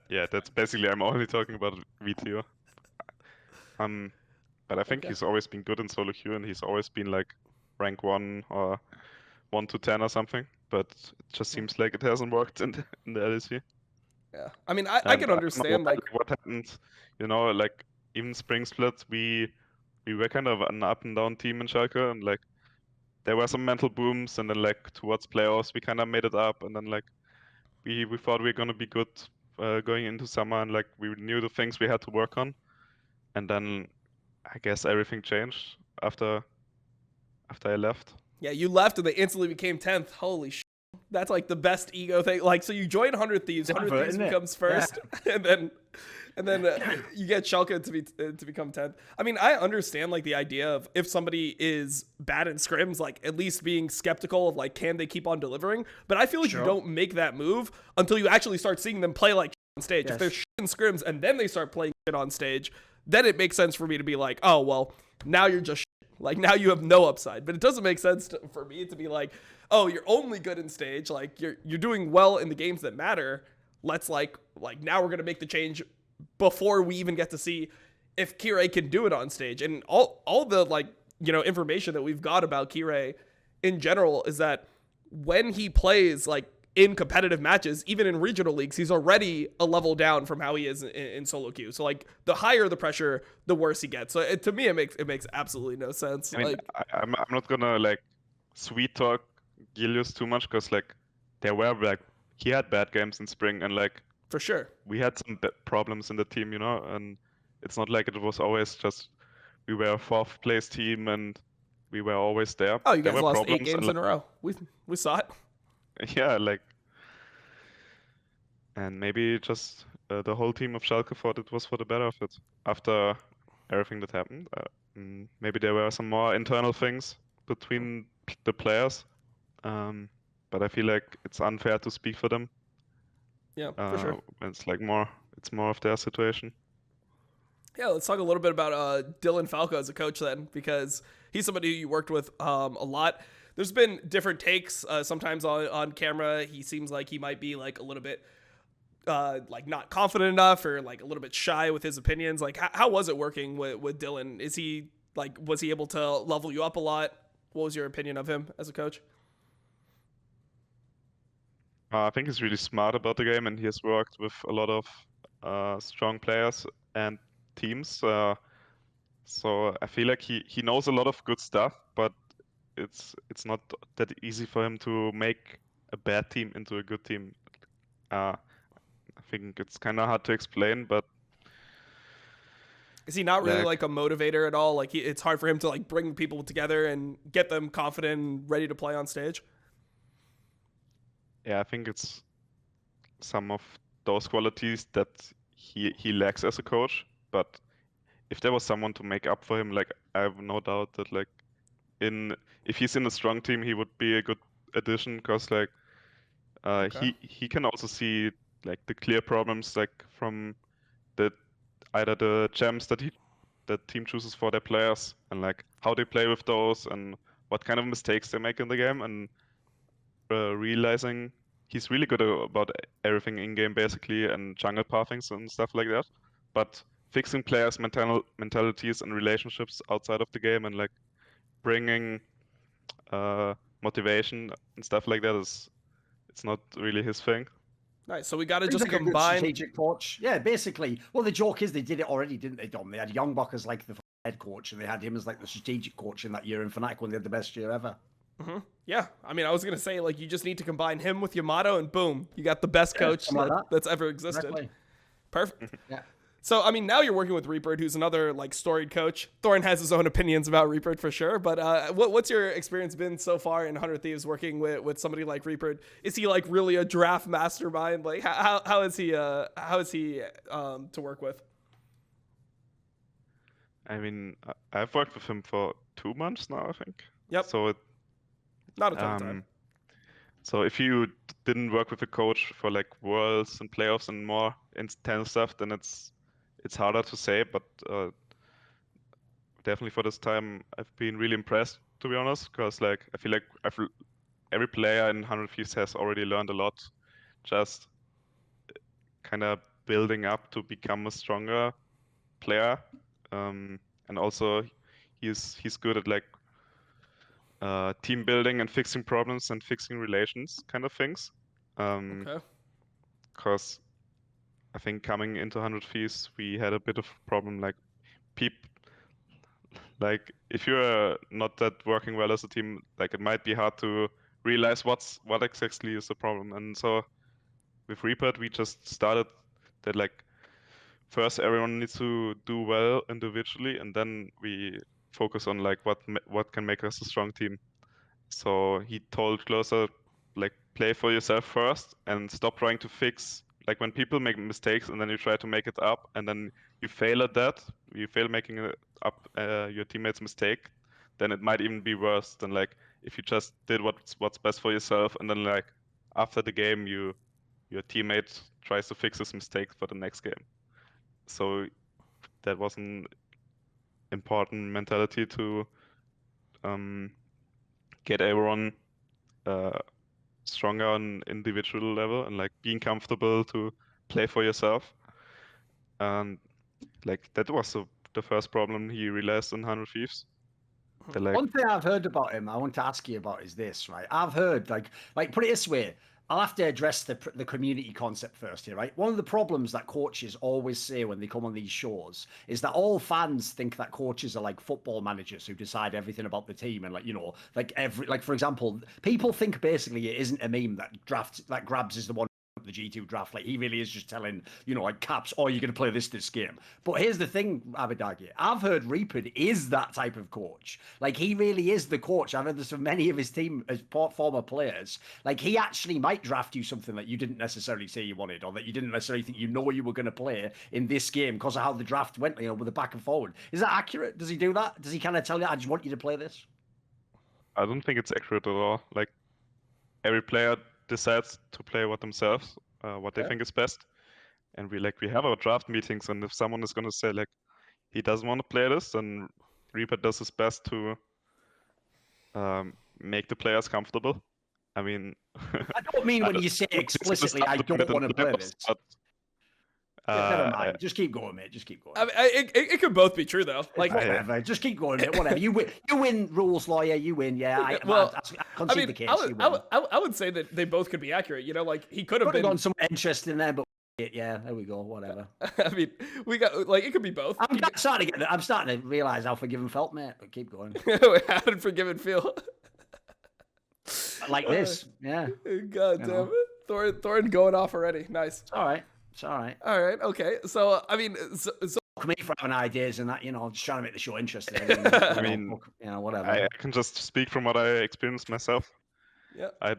Yeah, that's basically, I'm only talking about VTO. But I think he's always been good in solo queue, and he's always been like rank 1 or 1 to 10 or something. But it just seems like it hasn't worked in the LEC. Yeah, I mean, I can understand like what happened. You know, like even spring split, we were kind of an up and down team in Schalke, and like there were some mental booms, and then like towards playoffs we kind of made it up, and then like we thought we were gonna be good going into summer, and like we knew the things we had to work on, and then I guess everything changed after I left. Yeah, you left and they instantly became 10th. Holy shit. That's like the best ego thing. Like, so you join 100 Thieves, 100 Thieves becomes first, and then you get Shalke to become 10th. I mean, I understand like the idea of if somebody is bad in scrims, like at least being skeptical of like, can they keep on delivering? But I feel like you don't make that move until you actually start seeing them play like on stage. Yes. If they're in scrims and then they start playing shit on stage, then it makes sense for me to be like, oh, well, now you're just shit. Like, now you have no upside. But it doesn't make sense for me to be like, oh, you're only good in stage. Like, you're doing well in the games that matter, let's like now we're gonna make the change before we even get to see if Kirei can do it on stage. And all the like, you know, information that we've got about Kirei in general is that when he plays like in competitive matches, even in regional leagues, he's already a level down from how he is in solo queue. So like the higher the pressure, the worse he gets. So to me, it makes absolutely no sense. I mean, Like, I'm not gonna like sweet talk Gilius too much, because like there were like he had bad games in spring, and like for sure. we had some problems in the team, you know, and it's not like it was always just we were a fourth place team and we were always there. Oh, you There guys were lost 8 problems, games and in a row. We saw it. yeah, like, and maybe just the whole team of Schalke thought it was for the better of it after everything that happened. Maybe there were some more internal things between the players, but I feel like it's unfair to speak for them. Yeah, for sure. It's like it's more of their situation. Yeah, let's talk a little bit about Dylan Falco as a coach then, because he's somebody you worked with a lot. There's been different takes. Sometimes on camera, he seems like he might be like a little bit like not confident enough, or like a little bit shy with his opinions. Like, how was it working with Dylan? Is he like, was he able to level you up a lot? What was your opinion of him as a coach? I think he's really smart about the game, and he has worked with a lot of strong players and teams. So I feel like he knows a lot of good stuff, but it's not that easy for him to make a bad team into a good team. I think it's kind of hard to explain, but is he not really like a motivator at all? Like it's hard for him to like bring people together and get them confident and ready to play on stage. yeah, I think it's some of those qualities that he lacks as a coach. But if there was someone to make up for him, like I have no doubt that like if he's in a strong team, he would be a good addition, because like he can also see like the clear problems like from either the gems that the team chooses for their players, and like how they play with those and what kind of mistakes they make in the game, and realizing he's really good about everything in game basically, and jungle pathings and stuff like that. But fixing players' mentalities and relationships outside of the game, and like bringing motivation and stuff like that it's not really his thing. Nice. So we got to Seems just like a good combine. strategic coach. Yeah, basically. Well, the joke is they did it already, didn't they, Dom? They had Youngbuck as like the head coach, and they had him as like the strategic coach in that year in Fnatic when they had the best year ever. Mm-hmm. Yeah, I mean, I was gonna say like you just need to combine him with Yamato, and boom, you got the best coach that's ever existed. Exactly. Perfect. Yeah. So I mean, now you're working with Reaper, who's another like storied coach. Thorin has his own opinions about Reaper for sure, but what's your experience been so far in 100 Thieves working with somebody like Reaper? Is he like really a draft mastermind? Like how is he to work with? I mean, I've worked with him for 2 months now, I think. Yep. So Not a ton of time. So if you didn't work with a coach for like worlds and playoffs and more intense stuff, then it's harder to say. But definitely for this time, I've been really impressed, to be honest, because like I feel like every player in 100 Thieves has already learned a lot, just kind of building up to become a stronger player. And also he's good at like team building and fixing problems and fixing relations kind of things. Okay. Because I think coming into 100 Thieves, we had a bit of problem, like like if you're not that working well as a team, like it might be hard to realize what exactly is the problem. And so with Reaper, we just started that like first everyone needs to do well individually, and then we focus on like what can make us a strong team. So he told Closer, like, play for yourself first and stop trying to fix. Like when people make mistakes and then you try to make it up and then you fail at that, you fail making it up your teammate's mistake, then it might even be worse than like if you just did what's best for yourself, and then like after the game your teammate tries to fix his mistakes for the next game. So that was an important mentality to get everyone stronger on individual level and like being comfortable to play for yourself. And like that was the first problem he realized in 100 Thieves. That, like, One thing I've heard about him, I want to ask you about is this, right? I've heard, like put it this way, I'll have to address the community concept first here, right? One of the problems that coaches always say when they come on these shows is that all fans think that coaches are like football managers who decide everything about the team, and like for example, people think basically it isn't a meme that Grabs is the one the G2 draft. Like he really is just telling, like Caps, oh, you're going to play this game. But here's the thing, Abbedagge. I've heard Reaper is that type of coach. Like he really is the coach. I've heard this from many of his team as former players. Like he actually might draft you something that you didn't necessarily say you wanted, or that you didn't necessarily think you were going to play in this game because of how the draft went, with the back and forward. Is that accurate? Does he do that? Does he kind of tell you, I just want you to play this? I don't think it's accurate at all. Like every player decides to play what themselves, what they think is best. And we have our draft meetings, and if someone is gonna say like he doesn't want to play this, then Reaper does his best to make the players comfortable. I mean, I don't mean when you say explicitly, I don't want to play this. But, never mind. Just keep going, mate. Just keep going. I mean, it could both be true, though. Like whatever. Just keep going, mate. Whatever. You win, rules lawyer. You win. Yeah. I concede the case. I would say that they both could be accurate. Like he could have been gone some interest in there, but yeah, there we go. Whatever. I mean, we got it could be both. I'm starting to realize how forgiven felt, mate. But keep going. How did forgiven feel? Like this, yeah. God damn it, Thorn going off already. Nice. It's all right. It's all right. All right. Okay. So I mean, so me for having ideas and that, just trying to make the show interesting. I mean, whatever. I can just speak from what I experienced myself. Yeah. I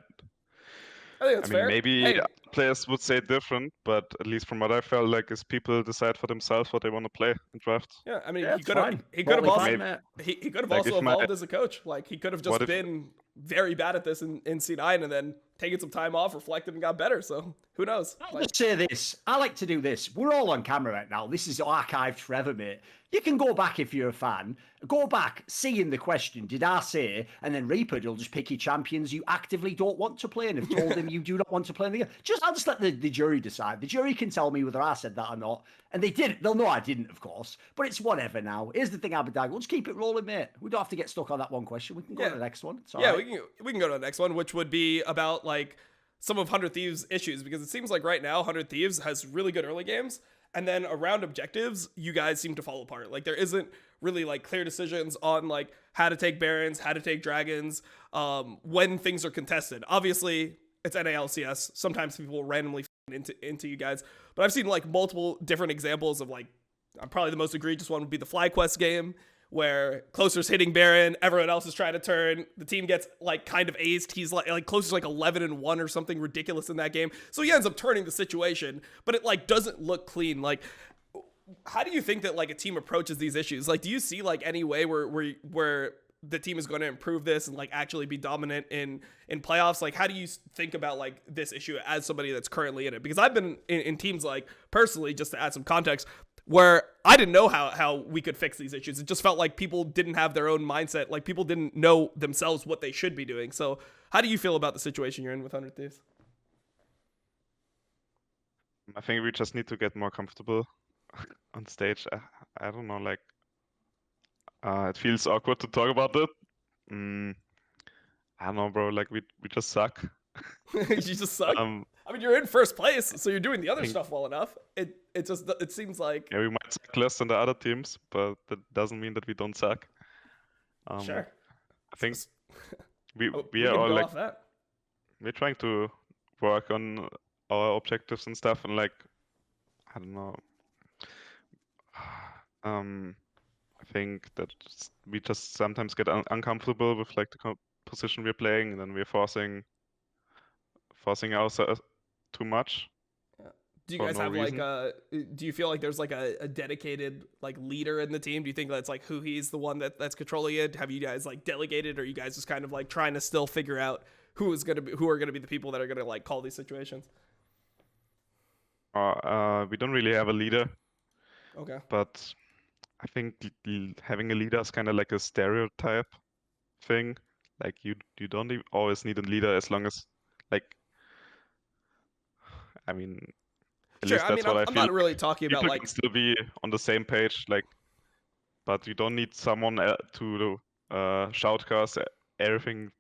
think that's fair. Maybe players would say different, but at least from what I felt like is people decide for themselves what they want to play in draft. Yeah, I mean, he could have also evolved as a coach. Like he could have just been very bad at this in C9 and then taken some time off, reflected, and got better. So who knows? I'll just say this. I like to do this. We're all on camera right now. This is archived forever, mate. You can go back if you're a fan. Go back, see in the question, did I say? And then Reaper will just pick your champions you actively don't want to play and have told him you do not want to play in the game. I'll just let the jury decide. The jury can tell me whether I said that or not. And they did. They'll know I didn't, of course. But it's whatever now. Here's the thing, Abbedagge. We'll just keep it rolling, mate. We don't have to get stuck on that one question. We can go to the next one. It's all right. we can go to the next one, which would be about like some of 100 Thieves' issues, because it seems like right now 100 Thieves has really good early games, and then around objectives, you guys seem to fall apart. Like there isn't really like clear decisions on like how to take Barons, how to take Dragons, when things are contested. Obviously, it's NALCS. Sometimes people will randomly into you guys, but I've seen like multiple different examples of like, probably the most egregious one would be the FlyQuest game, where Closer's hitting Baron, everyone else is trying to turn, the team gets like kind of aced. He's like Closer's like 11-1 or something ridiculous in that game. So he ends up turning the situation, but it like doesn't look clean. Like, how do you think that like a team approaches these issues? Like, do you see like any way where the team is going to improve this and like actually be dominant in playoffs? Like, how do you think about like this issue as somebody that's currently in it? Because I've been in teams like personally, just to add some context, where I didn't know how we could fix these issues. It just felt like people didn't have their own mindset. Like people didn't know themselves what they should be doing. So how do you feel about the situation you're in with 100 Thieves? I think we just need to get more comfortable on stage. I don't know, like, it feels awkward to talk about it. I don't know, bro, like we just suck. You just suck? I mean, you're in first place, so you're doing the other stuff well enough. It seems like... Yeah, we might suck less than the other teams, but that doesn't mean that we don't suck. Sure. I think we are all like... We're trying to work on our objectives and stuff, and like, I don't know. I think that we just sometimes get uncomfortable with like the position we're playing, and then we're forcing ourselves too much. Do you guys have like do you feel like there's like a dedicated like leader in the team? Do you think that's like who he's the one that's controlling it? Have you guys like delegated, or are you guys just kind of like trying to still figure out who are going to be the people that are going to like call these situations? We don't really have a leader. Okay. But I think having a leader is kind of like a stereotype thing. Like you don't always need a leader as long as like, I mean, at Sure. least I that's mean, what I I'm feel. not really talking about People like can still be on the same page, like, but you don't need someone to shoutcast everything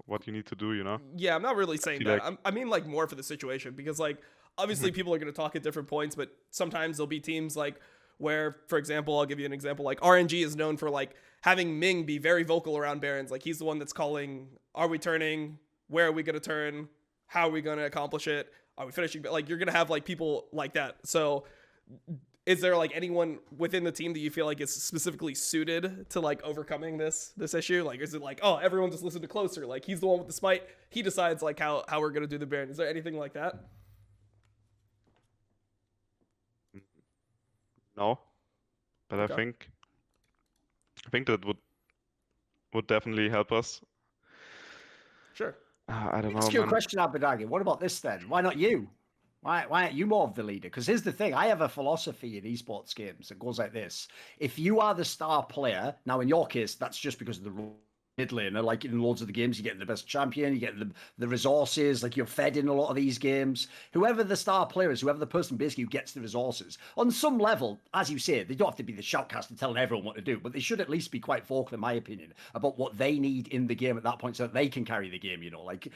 what you need to do, you know? Yeah, I'm not really I saying feel that. like, I mean like more for the situation because like obviously people are going to talk at different points, but sometimes there'll be teams like where, for example, I'll give you an example. Like RNG is known for like having Ming be very vocal around Barons. Like he's the one that's calling, "Are we turning? Where are we going to turn? How are we going to accomplish it? Are we finishing?" Like you're going to have like people like that. So is there like anyone within the team that you feel like is specifically suited to like overcoming this issue? Like is it like, oh, everyone just listen to Closer, like he's the one with the smite, he decides like how we're gonna do the Baron? Is there anything like that? no, but Okay. I think that would definitely help us. Sure. I don't know, Ask you a man. question, Abbedagge. What about this then? Why not you? Why aren't you more of the leader? Because here's the thing. I have a philosophy in esports games that goes like this. If you are the star player, now in your case, that's just because of the mid laner. Like in loads of the games, you get the best champion, you get the resources, like you're fed in a lot of these games. Whoever the star player is, whoever the person basically who gets the resources, on some level, as you say, they don't have to be the shoutcaster telling everyone what to do, but they should at least be quite vocal, in my opinion, about what they need in the game at that point so that they can carry the game, you know. Like,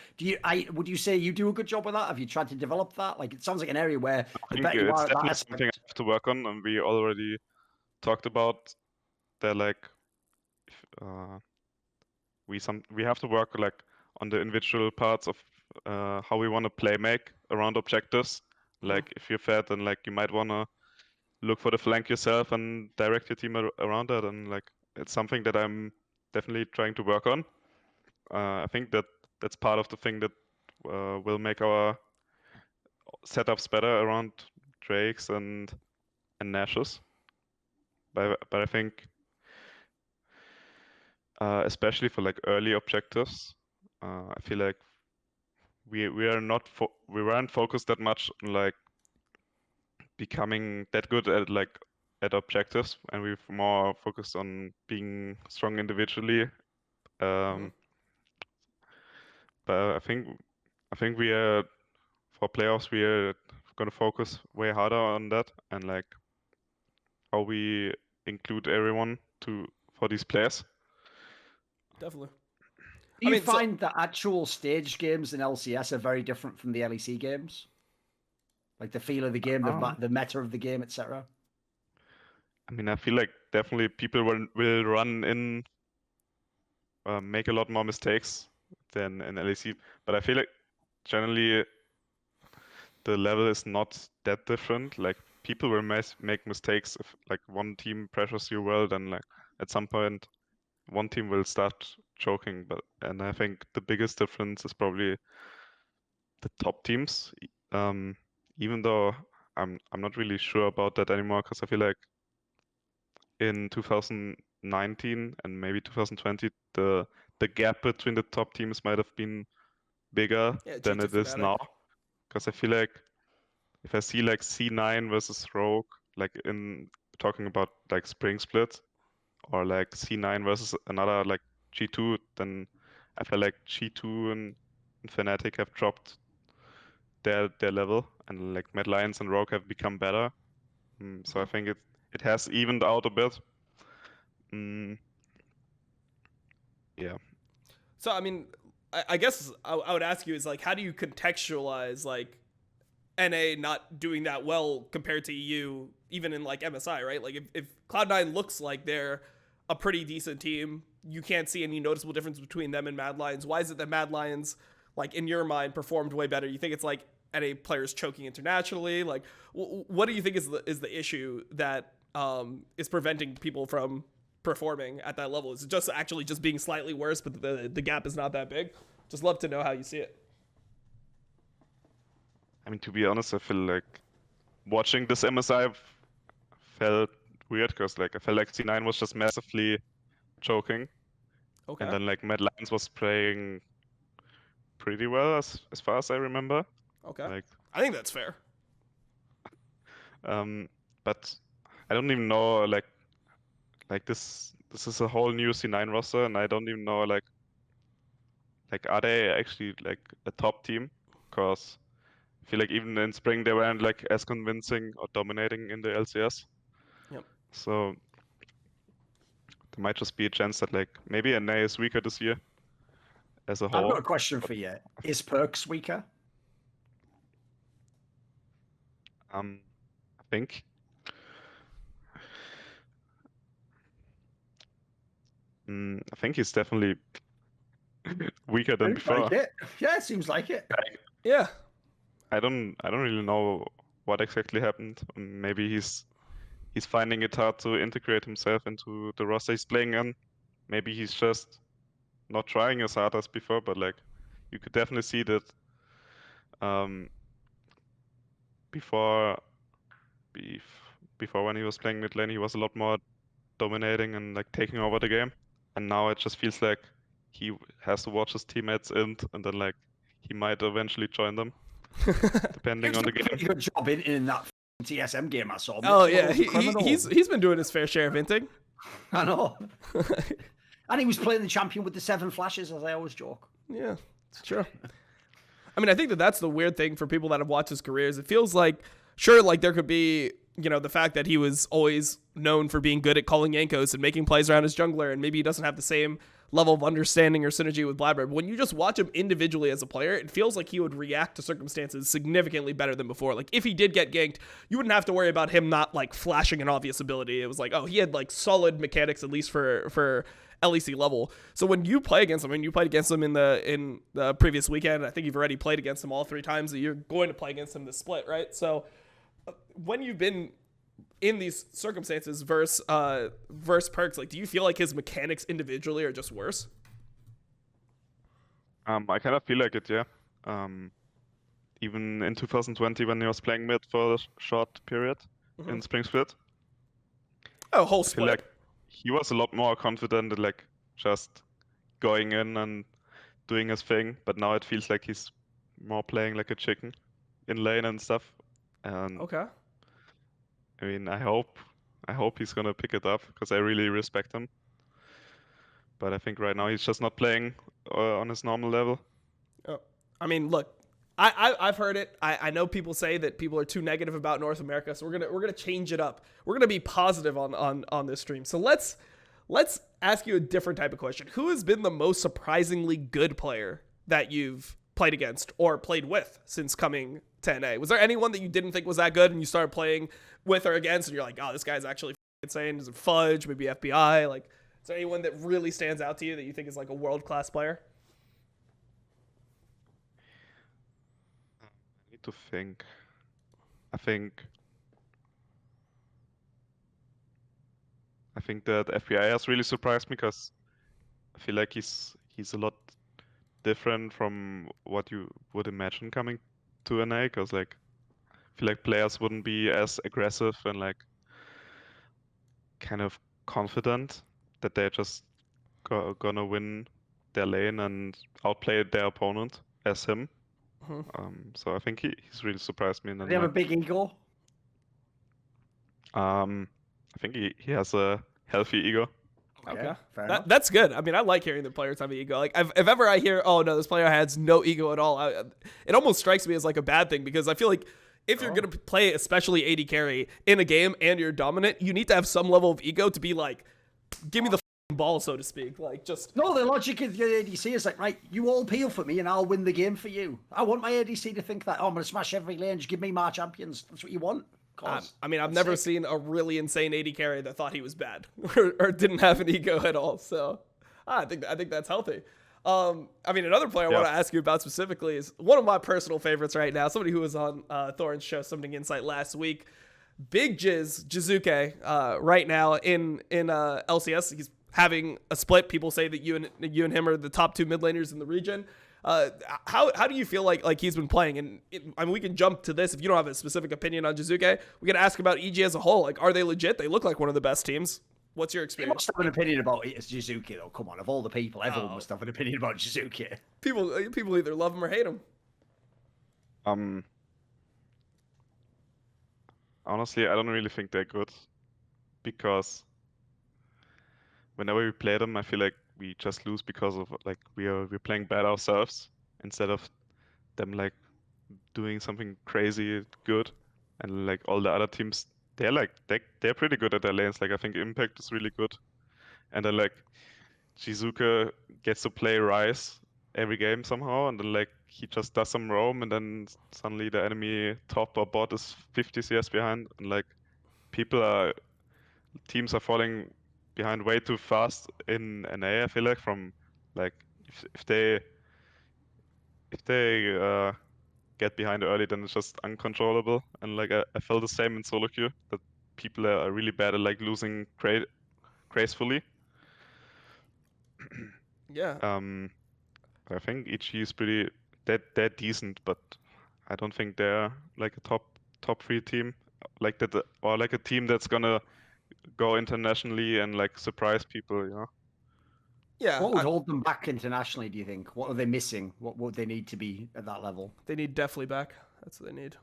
would you say you do a good job with that? Have you tried to develop that? Like, it sounds like an area where I the think better you it's are at that definitely aspect. something I have to work on, and we already talked about that. Like, we have to work like on the individual parts of how we want to play make around objectives. Like, if you're fed, then like you might want to look for the flank yourself and direct your team around that. And like, it's something that I'm definitely trying to work on. I think that's part of the thing that will make our setups better around Drakes and Nashes. But I think especially for like early objectives, I feel like we weren't focused that much on like becoming that good at like at objectives, and we've more focused on being strong individually. But I think we are for playoffs we are gonna focus way harder on that and like how we include everyone for these players. Definitely. Do you find that actual stage games in LCS are very different from the LEC games? Like the feel of the game, the meta of the game, etc. I mean, I feel like definitely people will run in, make a lot more mistakes than in LEC, but I feel like generally the level is not that different. Like people will make mistakes if like one team pressures you well, then like at some point one team will start choking. And I think the biggest difference is probably the top teams. Even though I'm not really sure about that anymore, because I feel like in 2019 and maybe 2020 the gap between the top teams might have been bigger than it is now. Because I feel like if I see like C9 versus Rogue, like in talking about like spring split, or like C9 versus another like G2, then I feel like G2 and Fnatic have dropped their level, and like Mad Lions and Rogue have become better. So I think it has evened out a bit. Yeah. So I mean, I guess I would ask you is like, how do you contextualize like NA not doing that well compared to EU, even in like MSI, right? Like if Cloud9 looks like they're a pretty decent team, you can't see any noticeable difference between them and Mad Lions. Why is it that Mad Lions, like in your mind, performed way better? You think it's like NA players choking internationally? Like, what do you think is the issue that is preventing people from performing at that level? Is it just actually just being slightly worse, but the gap is not that big? Just love to know how you see it. I mean, to be honest, I feel like watching this MSI felt weird because like I felt like C9 was just massively choking. Okay. And then like Mad Lions was playing pretty well as far as I remember. Okay. Like, I think that's fair. but I don't even know like this is a whole new C9 roster, and I don't even know like are they actually like a top team? because I feel like even in spring they weren't like as convincing or dominating in the LCS. Yep. So there might just be a chance that like maybe NA is weaker this year as a I've whole. got a question for you. Is Perks weaker? I think. I think he's definitely weaker than Seems before. like it. Yeah, it seems like it. Yeah. I don't really know what exactly happened. Maybe he's finding it hard to integrate himself into the roster he's playing in. Maybe he's just not trying as hard as before, but like you could definitely see that before when he was playing mid lane, he was a lot more dominating and like taking over the game. And now it just feels like he has to watch his teammates and then like he might eventually join them, depending on the game. Pretty good job in that TSM game I saw. Oh yeah, he's been doing his fair share of hinting. I know. And he was playing the champion with the 7 flashes, as I always joke. Yeah, it's true. I mean, I think that's the weird thing for people that have watched his careers. It feels like, sure, like there could be, you know, the fact that he was always known for being good at calling Yankos and making plays around his jungler, and maybe he doesn't have the same level of understanding or synergy with Blackbird. But when you just watch him individually as a player, it feels like he would react to circumstances significantly better than before. Like if he did get ganked, you wouldn't have to worry about him not like flashing an obvious ability. It was like, oh, he had like solid mechanics, at least for LEC level. So when you play against him, and you played against him in the previous weekend, I think you've already played against him all 3 times that you're going to play against him this split, right? So when you've been in these circumstances versus Perks, like do you feel like his mechanics individually are just worse? I kind of feel like it, yeah. Even in 2020 when he was playing mid for a short period in Spring Split. Oh, whole I feel split. like he was a lot more confident and like just going in and doing his thing, but now it feels like he's more playing like a chicken in lane and stuff. And Okay. I mean, I hope he's gonna pick it up because I really respect him. But I think right now he's just not playing on his normal level. Oh, I mean, look, I've heard it. I know people say that people are too negative about North America, so we're gonna change it up. We're gonna be positive on this stream. So let's ask you a different type of question. Who has been the most surprisingly good player that you've played against or played with since coming to NA? Was there anyone that you didn't think was that good and you started playing with or against and you're like, oh, this guy's actually insane? Is it Fudge? Maybe FBI? Like, is there anyone that really stands out to you that you think is like a world-class player? I need to think. I think that FBI has really surprised me because I feel like he's a lot different from what you would imagine coming to NA, because like I feel like players wouldn't be as aggressive and like kind of confident that they're just gonna win their lane and outplay their opponent as him. So I think he's really surprised me. Does he have a big ego? I think he has a healthy ego. Okay. Fair enough. That's good. I mean, I like hearing the players have ego. Like, if ever I hear, oh no, this player has no ego at all, it almost strikes me as like a bad thing, because I feel like if you're gonna play, especially AD carry in a game and you're dominant, you need to have some level of ego to be like, give me the ball, so to speak. Like, just No, the logic of your ADC is like, right, you all peel for me and I'll win the game for you. I want my ADC to think that, oh, I'm going to smash every lane, just give me my champions. That's what you want. I mean, I've never seen a really insane AD carry that thought he was bad or didn't have an ego at all. So I think that's healthy. I mean, another player I want to ask you about specifically is one of my personal favorites right now, somebody who was on Thorin's show, Summoning Insight, last week. Big Jiizuke right now in LCS. He's having a split. People say that you and him are the top 2 mid laners in the region. How do you feel like he's been playing? And I mean, we can jump to this if you don't have a specific opinion on Jiizuke. We can ask about EG as a whole. Like, are they legit? They look like one of the best teams. What's your experience? You must have an opinion about it as Jiizuke, though. Come on, of all the people, everyone must have an opinion about Jiizuke. People either love him or hate him. Honestly, I don't really think they're good, because whenever we play them, I feel like we just lose because of like we're playing bad ourselves instead of them like doing something crazy good, and like all the other teams, they're pretty good at their lanes. Like I think Impact is really good, and then like Jiizuke gets to play Ryze every game somehow, and then like he just does some roam, and then suddenly the enemy top or bot is 50 CS behind, and like teams are falling behind way too fast in NA. I feel like from like if they get behind early, then it's just uncontrollable. And like I felt the same in solo queue, that people are really bad at like losing gracefully. Yeah. I think EG is pretty they're decent, but I don't think they're like a top 3 team like that, or like a team that's gonna go internationally and like surprise people, you know. Yeah. What would hold them back internationally, do you think? What are they missing? What would they need to be at that level? They need Definitely back. That's what they need.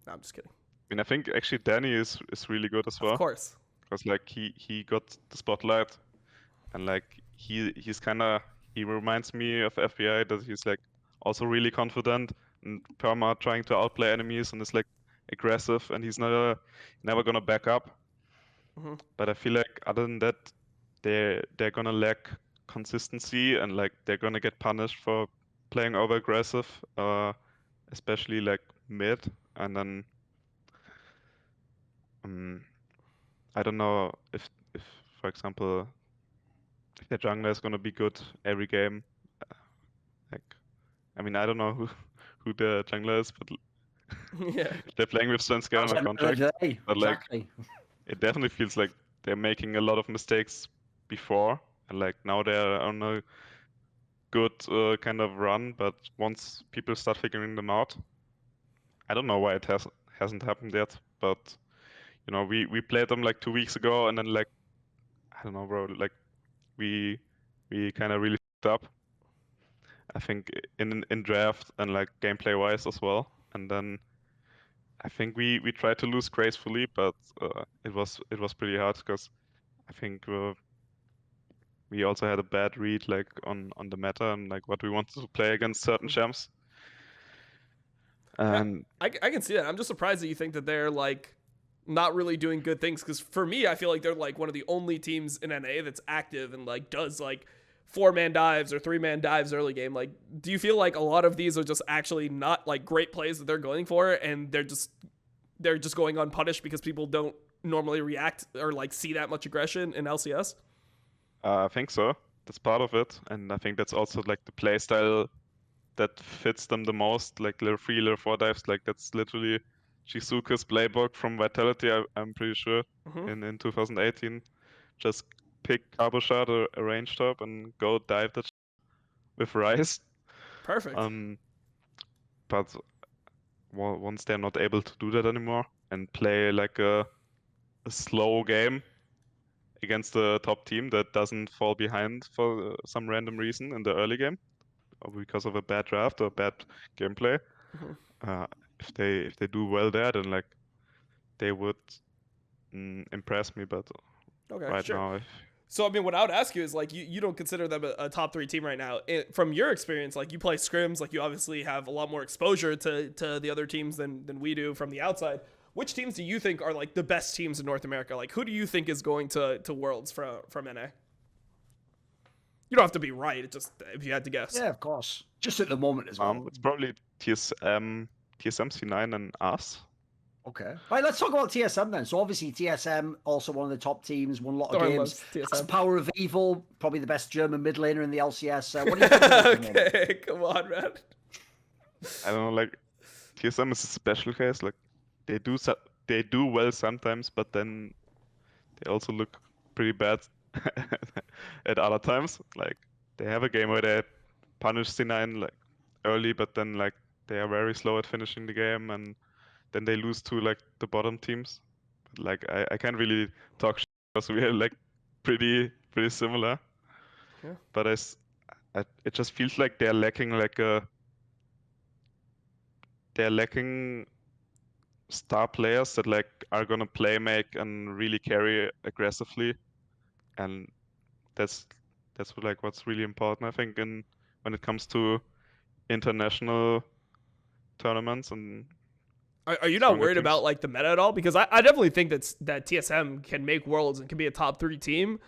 No, I'm just kidding. I mean, I think actually Danny is really good as well. Of course. Because like he got the spotlight, and like he reminds me of FBI, that he's like also really confident and perma trying to outplay enemies, and is like aggressive, and he's never gonna back up. Mhm. But I feel like other than that, they're gonna lack consistency, and like they're gonna get punished for playing over aggressive, especially like mid. And then I don't know if for example, if their jungler is gonna be good every game. Like, I mean, I don't know who the jungler is, but Yeah. they're playing with Svenska on a contract. But like, Exactly. it definitely feels like they're making a lot of mistakes before, and like now they're on a good kind of run. But once people start figuring them out, I don't know why it hasn't happened yet. But you know, we played them like 2 weeks ago, and then like, I don't know, bro. Like we kind of really fucked up. I think in draft and like gameplay wise as well. And then I think we tried to lose gracefully, but it was pretty hard, because I think we also had a bad read like on the meta and like what we wanted to play against certain champs. And I can see that. I'm just surprised that you think that they're like not really doing good things, because for me, I feel like they're like one of the only teams in NA that's active and like does like 4-man dives or 3-man dives early game. Like, do you feel like a lot of these are just actually not like great plays that they're going for, and they're just going unpunished because people don't normally react or like see that much aggression in LCS? I think so. That's part of it, and I think that's also like the play style that fits them the most. Like level 3, level 4 dives, like that's literally Jiizuke's playbook from Vitality. I'm pretty sure in 2018. Just pick Carbo Shard or a range top and go dive that with Ryze. Perfect. But once they're not able to do that anymore and play like a slow game against a top team that doesn't fall behind for some random reason in the early game, or because of a bad draft or bad gameplay, if they do well there, then like they would impress me. But Okay, right sure. now, So, I mean, what I would ask you is, like, you don't consider them a top 3 team right now. From your experience, like, you play scrims, like, you obviously have a lot more exposure to the other teams than we do from the outside. Which teams do you think are, like, the best teams in North America? Like, who do you think is going to Worlds from NA? You don't have to be right. It just, if you had to guess. Yeah, of course. Just at the moment as well. it's probably TSM, C9 and us. Okay. Right, let's talk about TSM then. So obviously TSM, also one of the top teams, won a lot of Thorn games. loves TSM. That's Power of Evil, probably the best German mid laner in the LCS. What do you think about them? Okay, come on, man. I don't know, like TSM is a special case. Like they do well sometimes, but then they also look pretty bad at other times. Like they have a game where they punish C9 like early, but then like they are very slow at finishing the game, and then they lose to like the bottom teams. But like I can't really talk because we are like pretty similar. Yeah. But it just feels like they're lacking star players that like are gonna play make and really carry aggressively, and that's what's really important, I think, when it comes to international tournaments and Are you not stronger worried teams. about like the meta at all? Because I definitely think that TSM can make worlds and can be a top 3 team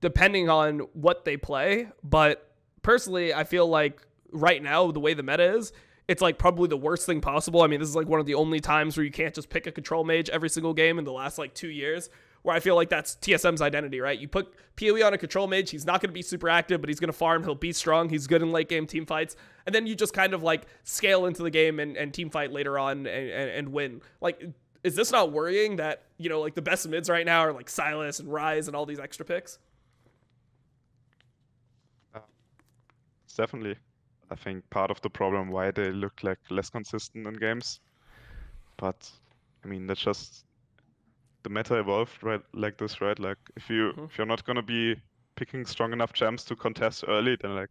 depending on what they play. But personally, I feel like right now, the way the meta is, it's like probably the worst thing possible. I mean, this is like one of the only times where you can't just pick a control mage every single game in the last like 2 years, where I feel like that's TSM's identity, right? You put PoE on a control mage, he's not going to be super active, but he's going to farm, he'll be strong, he's good in late game team fights, and then you just kind of like scale into the game and team fight later on and win. Like, is this not worrying that, you know, like the best mids right now are like Silas and Ryze and all these extra picks? It's definitely, I think, part of the problem why they look like less consistent in games. But I mean, that's just the meta evolved right like this, right? Like if you're not gonna be picking strong enough champs to contest early, then like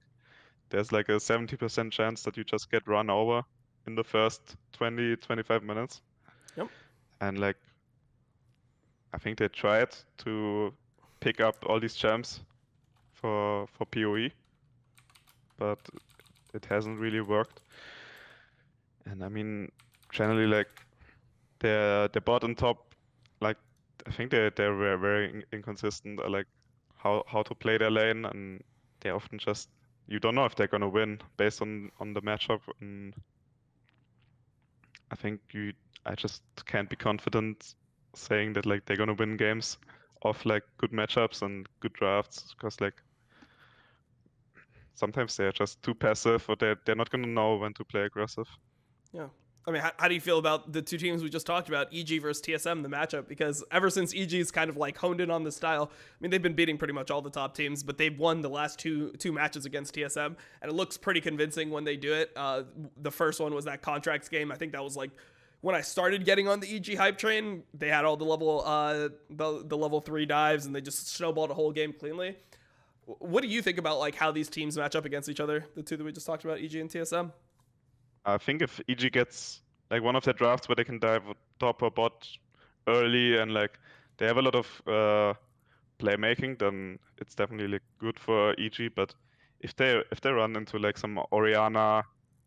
there's like a 70% chance that you just get run over in the first 20-25 minutes. Yep. And like I think they tried to pick up all these champs for PoE, but it hasn't really worked. And I mean, generally, like their bot and top, like I think they're very inconsistent. Like how to play their lane, and they often just you don't know if they're gonna win based on the matchup. And I think I just can't be confident saying that like they're gonna win games off like good matchups and good drafts, because like sometimes they're just too passive, or they're not gonna know when to play aggressive. Yeah. I mean, how do you feel about the two teams we just talked about, EG versus TSM, the matchup? Because ever since EG's kind of like honed in on the style, I mean, they've been beating pretty much all the top teams, but they've won the last two matches against TSM, and it looks pretty convincing when they do it. The first one was that contracts game. I think that was like when I started getting on the EG hype train. They had all the level 3 dives, and they just snowballed a whole game cleanly. What do you think about like how these teams match up against each other, the two that we just talked about, EG and TSM? I think if EG gets like one of their drafts where they can dive top or bot early and like they have a lot of playmaking, then it's definitely like good for EG. But if they run into like some Orianna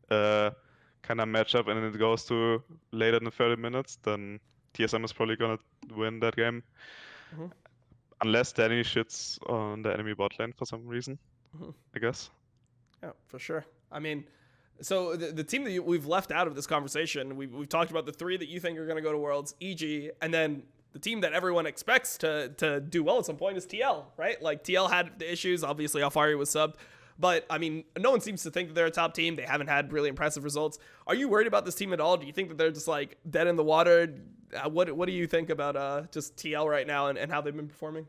kind of matchup and it goes to later than 30 minutes, then TSM is probably gonna win that game. Unless Danny shits on the enemy bot lane for some reason, I guess. Yeah, for sure. I mean, so the team that we've left out of this conversation, we've talked about the 3 that you think are going to go to Worlds, EG, and then the team that everyone expects to do well at some point is TL, right? Like TL had the issues, obviously Alfari was subbed, but I mean, no one seems to think that they're a top team. They haven't had really impressive results. Are you worried about this team at all? Do you think that they're just like dead in the water? What do you think about just TL right now and how they've been performing?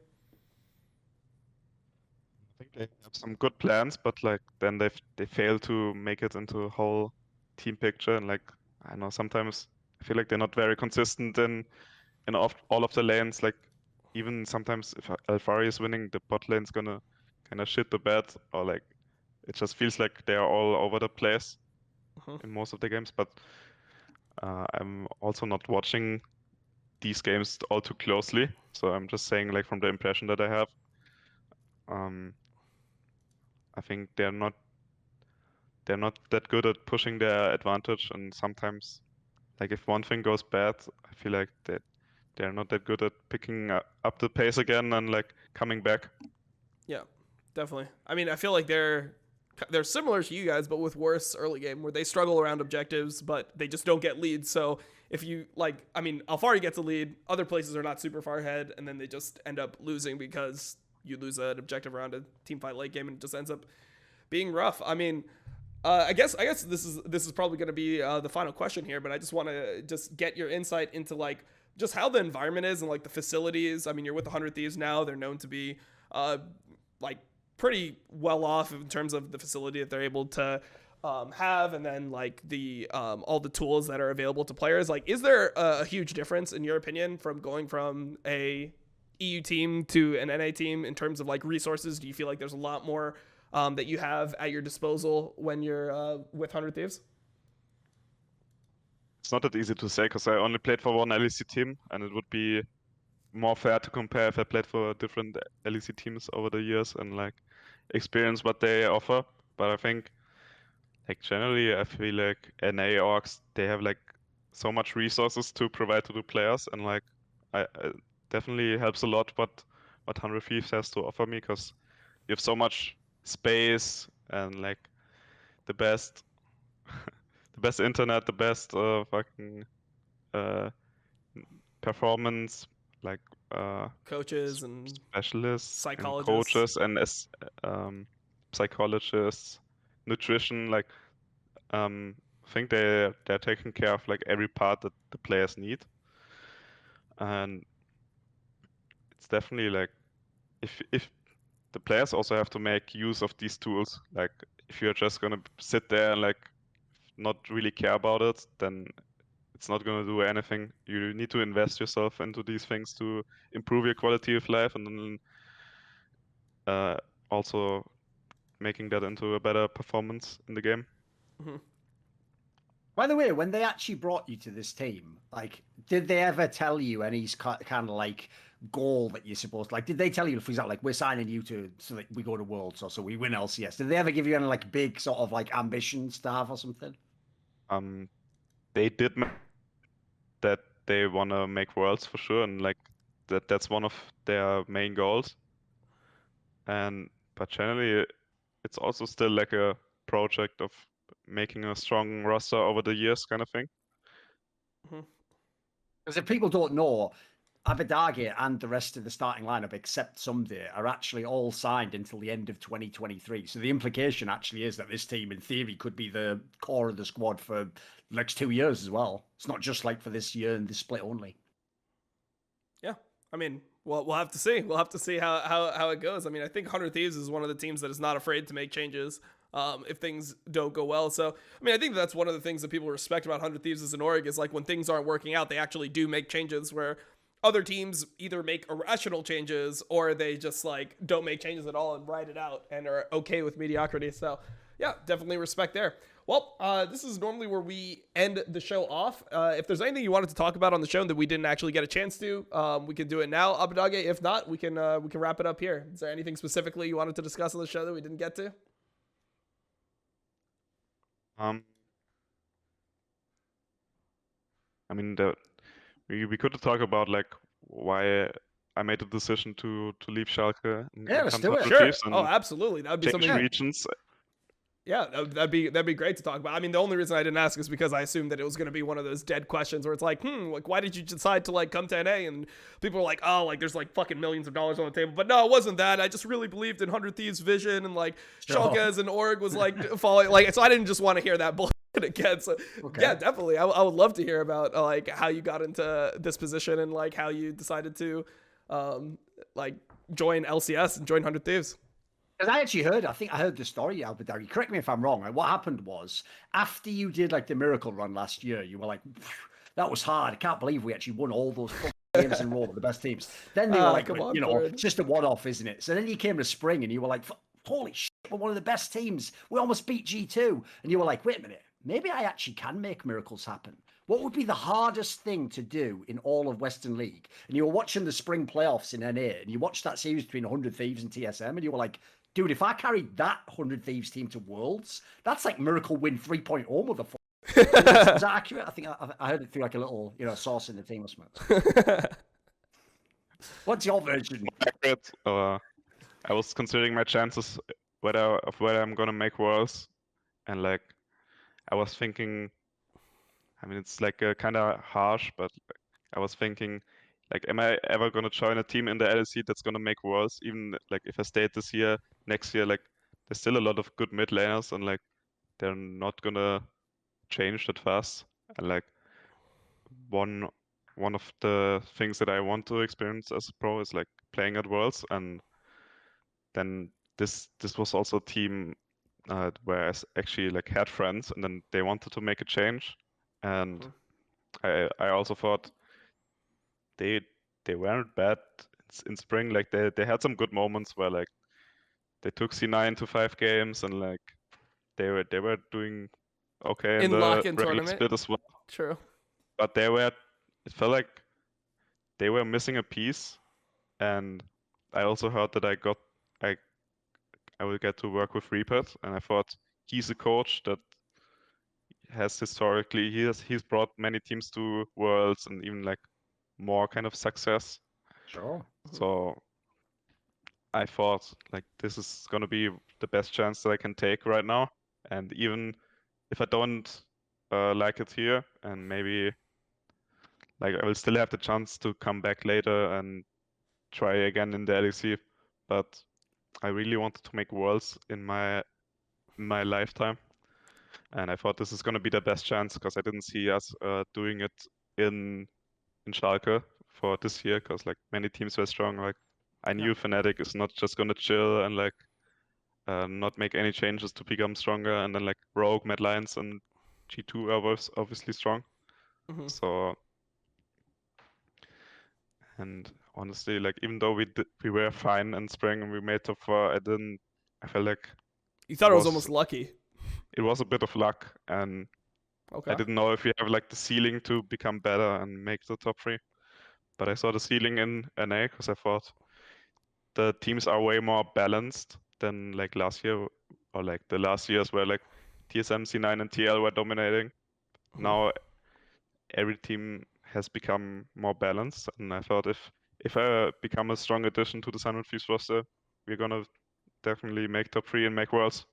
I think they have some good plans, but like then they fail to make it into a whole team picture. And like I know sometimes I feel like they're not very consistent in all of the lanes. Like even sometimes if Alfari is winning, the bot lane's gonna kind of shit the bed, or like it just feels like they are all over the place in most of the games. But I'm also not watching these games all too closely, so I'm just saying like from the impression that I have. I think they're not that good at pushing their advantage, and sometimes like if one thing goes bad, I feel like they're not that good at picking up the pace again and like coming back. Yeah, definitely. I mean, I feel like they're similar to you guys, but with worse early game, where they struggle around objectives, but they just don't get leads. So if you like, I mean, Alfari gets a lead, other places are not super far ahead, and then they just end up losing because you lose an objective around a team fight late game, and it just ends up being rough. I mean, I guess this is probably going to be the final question here, but I just want to just get your insight into like just how the environment is and like the facilities. I mean, you're with the 100 Thieves now. They're known to be like pretty well off in terms of the facility that they're able to have, and then like the all the tools that are available to players. Like, is there a huge difference in your opinion from going from a EU team to an NA team in terms of like resources? Do you feel like there's a lot more that you have at your disposal when you're with 100 Thieves? It's not that easy to say because I only played for one LEC team, and it would be more fair to compare if I played for different LEC teams over the years and like experience what they offer. But I think Like generally, I feel like NA orgs, they have like so much resources to provide to the players, and like I definitely helps a lot what 100 Thieves has to offer me, because you have so much space and like the best the best internet, the best fucking uh performance, like Coaches and specialists and psychologists. coaches and psychologists, nutrition, like I think they're taking care of like every part that the players need, and it's definitely like if the players also have to make use of these tools. Like if you're just gonna sit there and like not really care about it, then it's not gonna do anything. You need to invest yourself into these things to improve your quality of life, and then also making that into a better performance in the game. Mm-hmm. By the way, when they actually brought you to this team, like, did they ever tell you any kind of like goal that you're supposed to, like, did they tell you, for example, like, we're signing you to, so that we go to Worlds or so we win LCS? Did they ever give you any like big sort of like ambitions to have or something? They did that they want to make Worlds for sure, and like that's one of their main goals. But generally, it's also still like a project of making a strong roster over the years, kind of thing. Because if people don't know, Abbedagge and the rest of the starting lineup, except Someday, are actually all signed until the end of 2023. So the implication actually is that this team, in theory, could be the core of the squad for the next 2 years as well. It's not just like for this year and this split only. Yeah, I mean, we'll have to see. We'll have to see how it goes. I mean, I think 100 Thieves is one of the teams that is not afraid to make changes if things don't go well. So, I mean, I think that's one of the things that people respect about 100 Thieves as an org is like when things aren't working out, they actually do make changes, where other teams either make irrational changes or they just like don't make changes at all and ride it out and are okay with mediocrity. So, yeah, definitely respect there. Well, this is normally where we end the show off. If there's anything you wanted to talk about on the show that we didn't actually get a chance to, we can do it now, Abbedagge. If not, we can wrap it up here. Is there anything specifically you wanted to discuss on the show that we didn't get to? I mean, we could talk about like why I made the decision to leave Shalke and let's come do to it. 100 Thieves and Oh, absolutely. That would be change something. regions. Yeah, that'd be great to talk about. I mean, the only reason I didn't ask is because I assumed that it was going to be one of those dead questions where it's like, like, why did you decide to like come to NA? And people are like, oh, like there's like fucking millions of dollars on the table. But no, it wasn't that. I just really believed in 100 Thieves' vision, and like Shalke as an org was like following, like, so I didn't just want to hear that bullshit again. So yeah, definitely, I would love to hear about like how you got into this position and like how you decided to like join LCS and join 100 Thieves. Because I actually heard, I think I heard the story, Abbedagge. Correct me if I'm wrong. Like, what happened was, after you did like the miracle run last year, you were like, that was hard. I can't believe we actually won all those games in a row with the best teams. Then they were like, you know, it's just a one-off, isn't it? So then you came to spring and you were like, holy shit, we're one of the best teams. We almost beat G2. And you were like, wait a minute, maybe I actually can make miracles happen. What would be the hardest thing to do in all of Western League? And you were watching the spring playoffs in NA, and you watched that series between 100 Thieves and TSM, and you were like, dude, if I carried that 100 Thieves team to Worlds, that's like Miracle Win 3.0, motherfucker. Is that accurate? I think I heard it through like a little, you know, source in the team or something. What's your version? I was considering my chances whether I'm gonna make Worlds, and like I was thinking, I mean, it's like kind of harsh, but I was thinking, like, am I ever gonna join a team in the LEC that's gonna make Worlds? Even like if I stayed this year, next year, like there's still a lot of good mid laners, and like they're not gonna change that fast. And like one of the things that I want to experience as a pro is like playing at Worlds, and then this was also a team where I actually like had friends, and then they wanted to make a change, and I also thought they weren't bad in spring. Like they had some good moments where like they took C9 to 5 games, and like they were doing okay in the regular split as well. True. But it felt like they were missing a piece, and I also heard that I will get to work with Reaper, and I thought he's a coach that has historically he's brought many teams to Worlds and even like more kind of success. Sure. So I thought like this is gonna be the best chance that I can take right now. And even if I don't like it here, and maybe like I will still have the chance to come back later and try again in the LEC. But I really wanted to make Worlds in my lifetime, and I thought this is gonna be the best chance because I didn't see us doing it in Schalke for this year because like many teams were strong. Like I knew Fnatic is not just gonna chill and like not make any changes to become stronger, and then like Rogue, Mad Lions, and G2 are obviously strong. Mhm. So, and honestly, like even though we were fine in spring and we made top 4, I felt like You thought it was almost lucky. it was a bit of luck, and Okay. I didn't know if we have like the ceiling to become better and make the top 3. But I saw the ceiling in NA because I thought the teams are way more balanced than like last year, or like the last years where like TSM, C9, and TL were dominating. Now every team has become more balanced, and I thought if I become a strong addition to the Sun and Thieves roster, we're gonna definitely make top 3 and make Worlds.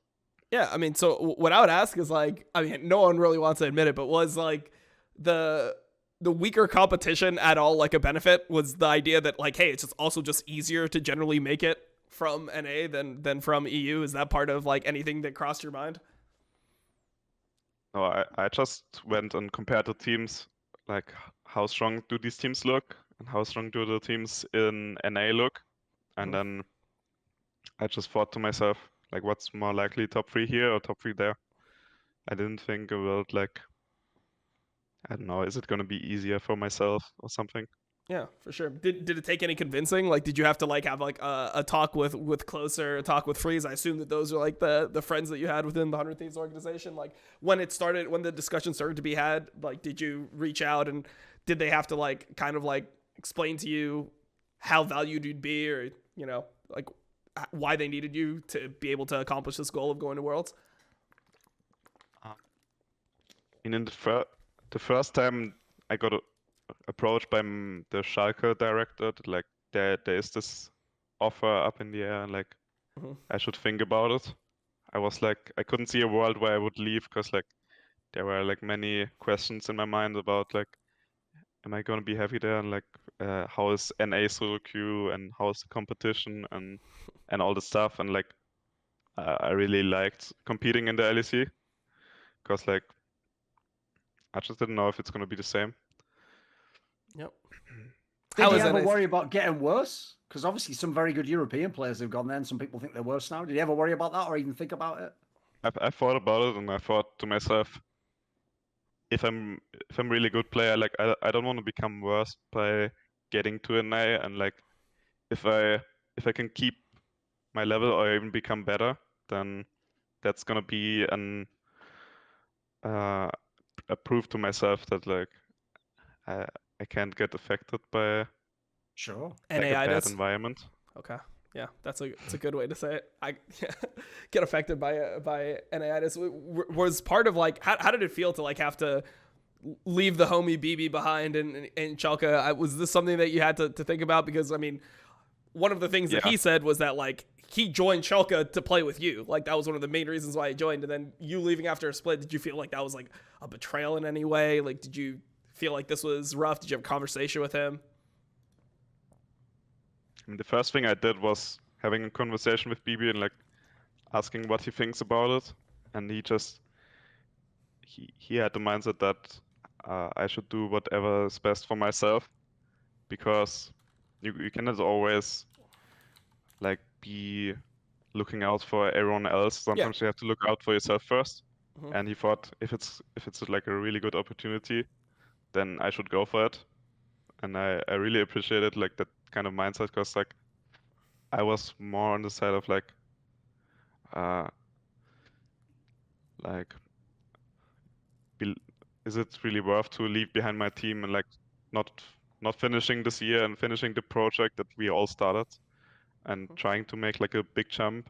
Yeah, I mean, so what I would ask is like, I mean, no one really wants to admit it, but was like the weaker competition at all like a benefit? Was the idea that like, hey, it's just also just easier to generally make it from NA than from EU? Is that part of like anything that crossed your mind? No, I just went and compared the teams, like how strong do these teams look and how strong do the teams in NA look, and then I just thought to myself, like, what's more likely, top 3 here or top 3 there? I didn't think about like, I don't know, is it gonna be easier for myself or something? Yeah, for sure. Did it take any convincing? Like, did you have to like have like a talk with Closer, a talk with Freeze? I assume that those are like the friends that you had within the 100 Thieves organization. Like when the discussion started to be had, like did you reach out and did they have to like kind of like explain to you how valued you'd be, or like why they needed you to be able to accomplish this goal of going to Worlds? And in the first time I got approached by the Schalke director that like there is this offer up in the air and like I should think about it. I was like, I couldn't see a world where I would leave because like there were like many questions in my mind about like, am I gonna be happy there, and like how is NA solo queue and how is the competition and all the stuff, and like I really liked competing in the LEC because like I just didn't know if it's gonna be the same. Yep. Did you ever worry about getting worse? Because obviously some very good European players have gone there and some people think they're worse now. Did you ever worry about that or even think about it? I thought about it, and I thought to myself, if I'm really good player, like I don't want to become worse by getting to NA, and like if I can keep my level or even become better, then that's gonna be a proof to myself that like I can't get affected by sure like a bad environment. Okay. Yeah, that's a good way to say it. I get affected by NAitis. Was part of like how did it feel to like have to leave the homie BB behind in Shalke? Was this something that you had to think about? Because I mean, one of the things that he said was that like he joined Shalke to play with you. Like that was one of the main reasons why he joined. And then you leaving after a split, did you feel like that was like a betrayal in any way? Like did you feel like this was rough? Did you have a conversation with him? I mean, the first thing I did was having a conversation with BB and like asking what he thinks about it, and he had the mindset that I should do whatever is best for myself, because you cannot always like be looking out for everyone else. Sometimes you have to look out for yourself first. And he thought if it's like a really good opportunity, then I should go for it. And I really appreciated like that kind of mindset, because like I was more on the side of like is it really worth to leave behind my team and like not finishing this year and finishing the project that we all started and trying to make like a big jump.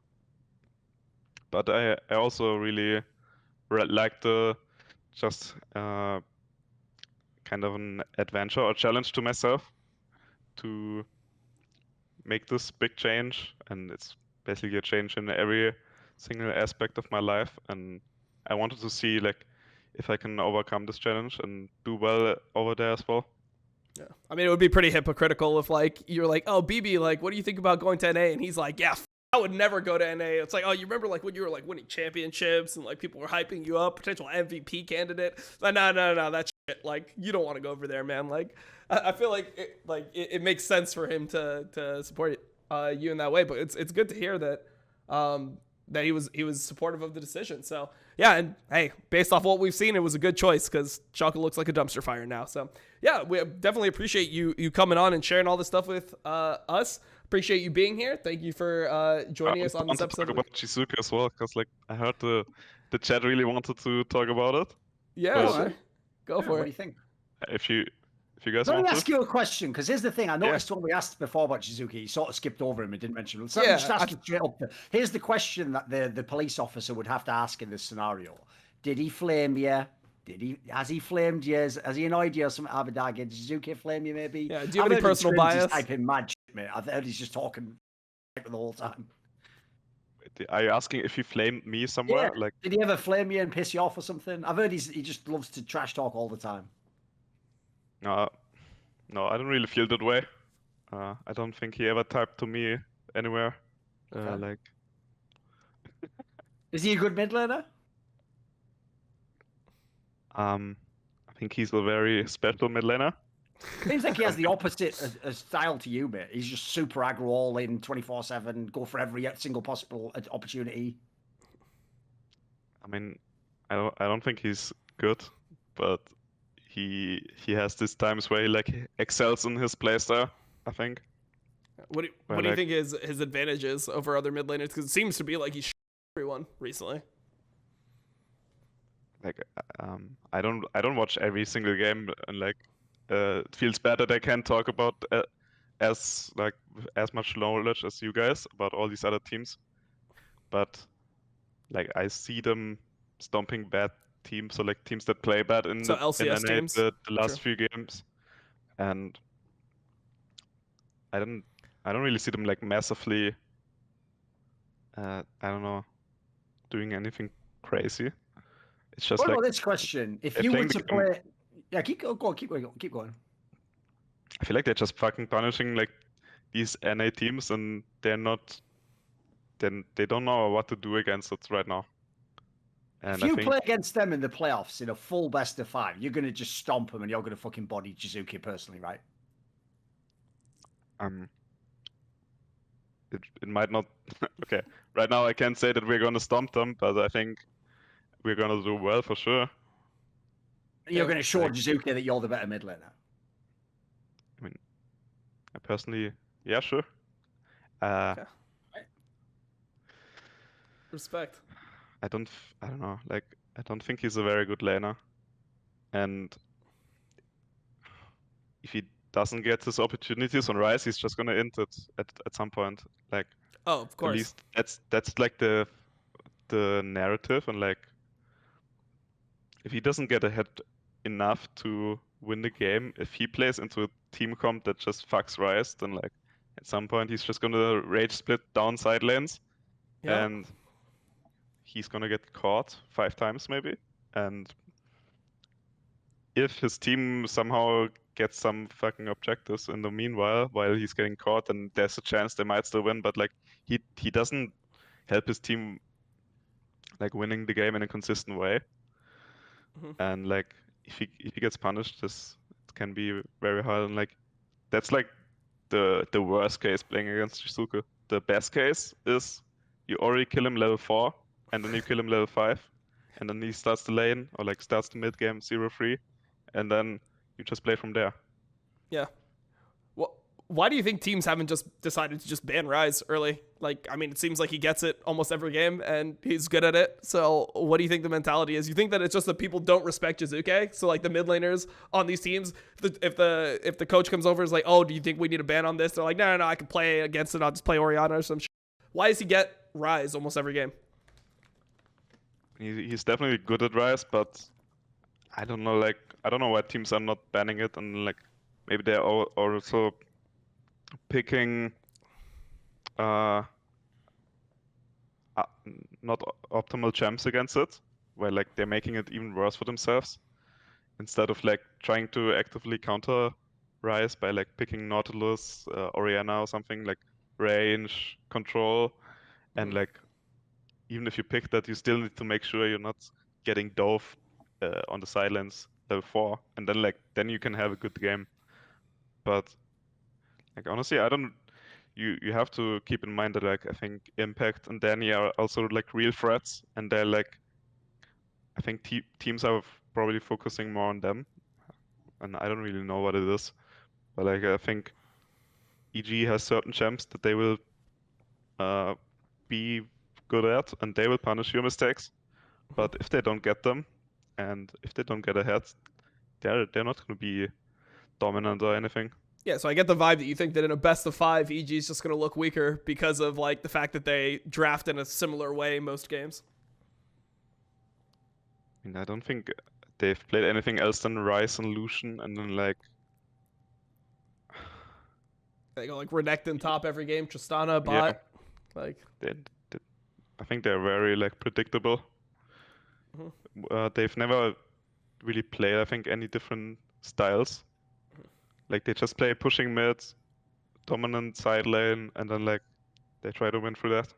But I also really like the just kind of an adventure or challenge to myself to make this big change, and it's basically a change in every single aspect of my life. And I wanted to see like if I can overcome this challenge and do well over there as well. Yeah. I mean, it would be pretty hypocritical if like you're like, oh, BB, like, what do you think about going to NA? And he's like, yeah, I would never go to NA. It's like, oh, you remember like when you were like winning championships and like people were hyping you up, potential MVP candidate. Like, no, that's shit. Like, you don't want to go over there, man. Like, I feel like it makes sense for him to support you in that way. But it's good to hear that that he was supportive of the decision. So yeah, and hey, based off what we've seen, it was a good choice because Shalke looks like a dumpster fire now. So yeah, we definitely appreciate you coming on and sharing all this stuff with us. Appreciate you being here. Thank you for joining us on this episode. I want to talk about Jiizuke as well, because like I heard the chat really wanted to talk about it. Yeah, sure. Go for it. What do you think? If you guys Let want me to. ask you a question, because here's the thing. I noticed when we asked before about Jiizuke, you sort of skipped over him and didn't mention him. So Yeah, just ask you straight up. Here's the question that the police officer would have to ask in this scenario. Did he flame you? Has he flamed you? Has he annoyed you or something? Abbedagge, did Jiizuke flame you maybe? Yeah, do you have any personal bias? He's typing mad shit, mate. I've heard he's just talking the whole time. Are you asking if he flamed me somewhere? Yeah. Like, did he ever flame you and piss you off or something? I've heard he just loves to trash talk all the time. no, I don't really feel that way. I don't think he ever typed to me anywhere. Okay. Like, Is he a good mid laner? I think he's a very special mid laner. Seems like he has the opposite style to you, mate. He's just super aggro, all in, 24/7, go for every single possible opportunity. I mean, I don't think he's good, but he has these times where he like excels in his playstyle, I think. What do you think his advantage is over other mid laners? Because it seems to be like he's everyone recently. Like, I don't watch every single game, and like, it feels bad that I can't talk about as much knowledge as you guys about all these other teams. But like, I see them stomping bad teams, so like teams that play bad in LCS NA teams? the last few games, and I don't really see them like massively. I don't know, doing anything crazy. It's just What like about this question? If you were to play, yeah, keep going. I feel like they're just fucking punishing like these NA teams, and they don't know what to do against it right now. And If you play against them in the playoffs in a full best of 5, you're gonna just stomp them and you're gonna fucking body Jiizuke personally, right? It might not. Okay, right now I can't say that we're gonna stomp them, but I think we're gonna do well for sure. You're gonna show Jiizuke that you're the better mid laner. I mean, I personally, yeah, sure. Okay. Respect. I don't know. Like, I don't think he's a very good laner, and if he doesn't get his opportunities on Rise, he's just gonna end it at some point. Like, Oh, of course. at least that's like the narrative, and like, if he doesn't get ahead enough to win the game, if he plays into a team comp that just fucks Rise, then like at some point he's just gonna rage split down side lanes, Yeah. and he's gonna get caught 5 times maybe. And if his team somehow gets some fucking objectives in the meanwhile while he's getting caught, then there's a chance they might still win. But like, he doesn't help his team like winning the game in a consistent way. And like, if he gets punished, it can be very hard. And like, that's like the worst case playing against Jiizuke. The best case is you already kill him level 4, and then you kill him level 5, and then he starts the lane or like starts the mid game 0-3, and then you just play from there. Yeah. Well, why do you think teams haven't just decided to just ban Rise early? Like, I mean, it seems like he gets it almost every game and he's good at it. So what do you think the mentality is? You think that it's just that people don't respect Jiizuke? So like the mid laners on these teams, if the coach comes over and is like, oh, do you think we need a ban on this? They're like, no, I can play against it. I'll just play Orianna or some shit. Why does he get Rise almost every game? He's definitely good at Rise, but I don't know, like, I don't know why teams are not banning it, and like maybe they're also picking not optimal champs against it, where like they're making it even worse for themselves instead of like trying to actively counter Ryze by like picking Nautilus, Orianna or something, like range, control, and like even if you pick that, you still need to make sure you're not getting dove on the sidelines level 4, and then you can have a good game. But like honestly, I don't. You have to keep in mind that like I think Impact and Danny are also like real threats, and they're like I think teams are probably focusing more on them, and I don't really know what it is, but like I think EG has certain champs that they will be good at, and they will punish your mistakes. But if they don't get them, and if they don't get ahead, they're not going to be dominant or anything. Yeah, so I get the vibe that you think that in a best of 5, EG is just going to look weaker because of like the fact that they draft in a similar way most games. I mean, I don't think they've played anything else than Ryze and Lucian, and then like they go like Renekton top every game, Tristana bot, like I think they're very like predictable. They've never really played, I think, any different styles. Like they just play pushing mid, dominant side lane, and then like they try to win through that.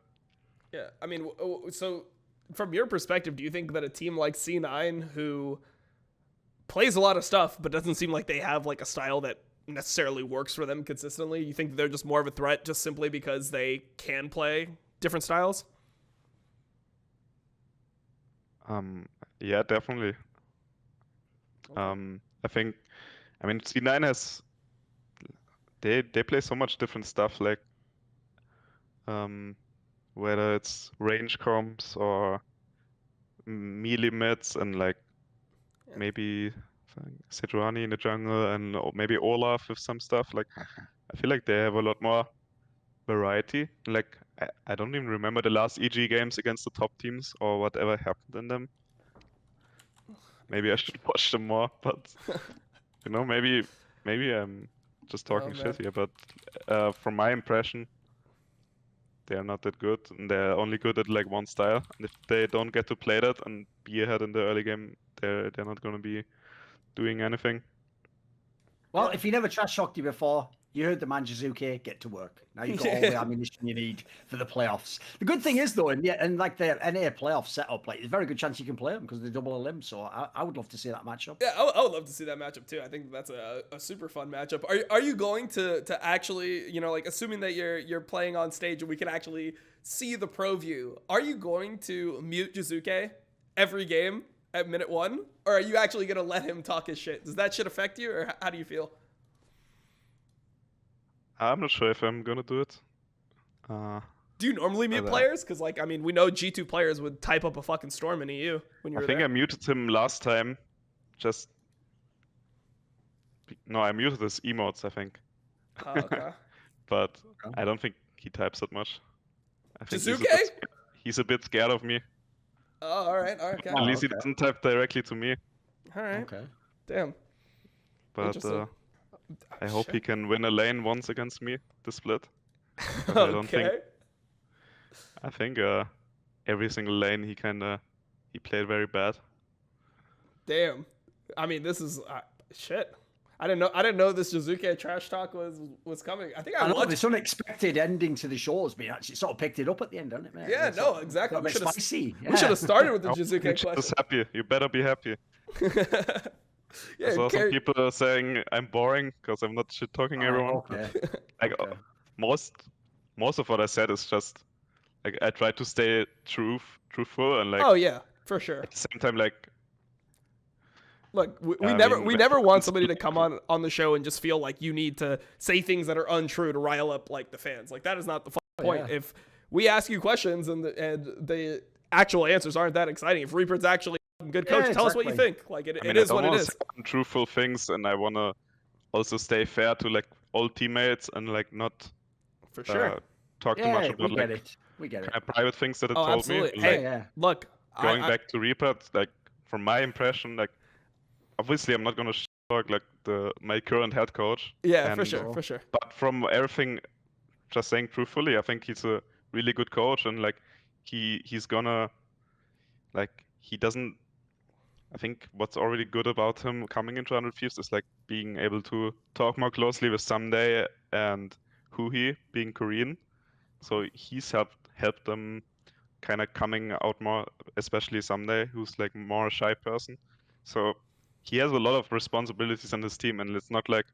Yeah, I mean, so from your perspective, do you think that a team like C9, who plays a lot of stuff but doesn't seem like they have like a style that necessarily works for them consistently, you think that they're just more of a threat just simply because they can play different styles? Yeah, definitely. I mean, C9 has they play so much different stuff, like whether it's range comps or melee mids, and like maybe Sejuani in the jungle, and maybe Olaf with some stuff. Like I feel like they have a lot more variety. Like I don't even remember the last EG games against the top teams or whatever happened in them. Maybe I should watch them more, but you know, maybe I'm just talking shit here. But from my impression, they are not that good, and they're only good at like one style. And if they don't get to play that and be ahead in the early game, they're not going to be doing anything. Well, if you never trash talked you before, you heard the man Jiizuke, get to work. Now you've got all the ammunition you need for the playoffs. The good thing is though, and like the NA playoff setup, like there's a very good chance you can play them because they double a limb. So I would love to see that matchup. Yeah, I would love to see that matchup too. I think that's a super fun matchup. Are you going to actually, you know, like assuming that you're playing on stage and we can actually see the pro view, are you going to mute Jiizuke every game at minute 1, or are you actually going to let him talk his shit? Does that shit affect you, or how do you feel? I'm not sure if I'm gonna do it. Do you normally mute players? Because, like, I mean, we know G2 players would type up a fucking storm in EU when you were there. I think I muted him last time. No, I muted his emotes, I think. Oh, okay. But I don't think he types that much. I think Jiizuke? he's a bit scared of me. Oh, all right. Okay. At least he doesn't type directly to me. All right. Okay. Damn. But I hope he can win a lane once against me, the split. Okay. I think every single lane he played very bad. Damn. I mean, this is shit. I didn't know this Jiizuke trash talk was coming. I think I watched this unexpected ending to the show has been actually sort of picked it up at the end, hasn't it, man? Yeah, no, exactly. We should have started with the Jiizuke question. Happy. You better be happy. Yeah, I saw some people saying I'm boring because I'm not shit talking everyone. Okay. Like most of what I said is just like I try to stay truthful and like. Oh yeah, for sure. At the same time, like. Look, we never want somebody to come on the show and just feel like you need to say things that are untrue to rile up like the fans. Like that is not the point. Yeah. If we ask you questions and the actual answers aren't that exciting, if Reaper's actually a good coach, tell us what you think. Like it is what it is. Truthful things, and I wanna also stay fair to like all teammates and like not for sure talk too much about we get it. Private things that it told absolutely. me. Hey, look, going back to Reaper, like from my impression, like obviously I'm not gonna talk like my current head coach. Yeah, for and- sure, for sure. But from everything, just saying truthfully, I think he's a really good coach, and like he's gonna like he doesn't. I think what's already good about him coming into 100 Thieves is like being able to talk more closely with Someday and Huhi being Korean. So he's helped them kind of coming out more, especially Someday, who's like more a shy person. So he has a lot of responsibilities on this team, and it's not like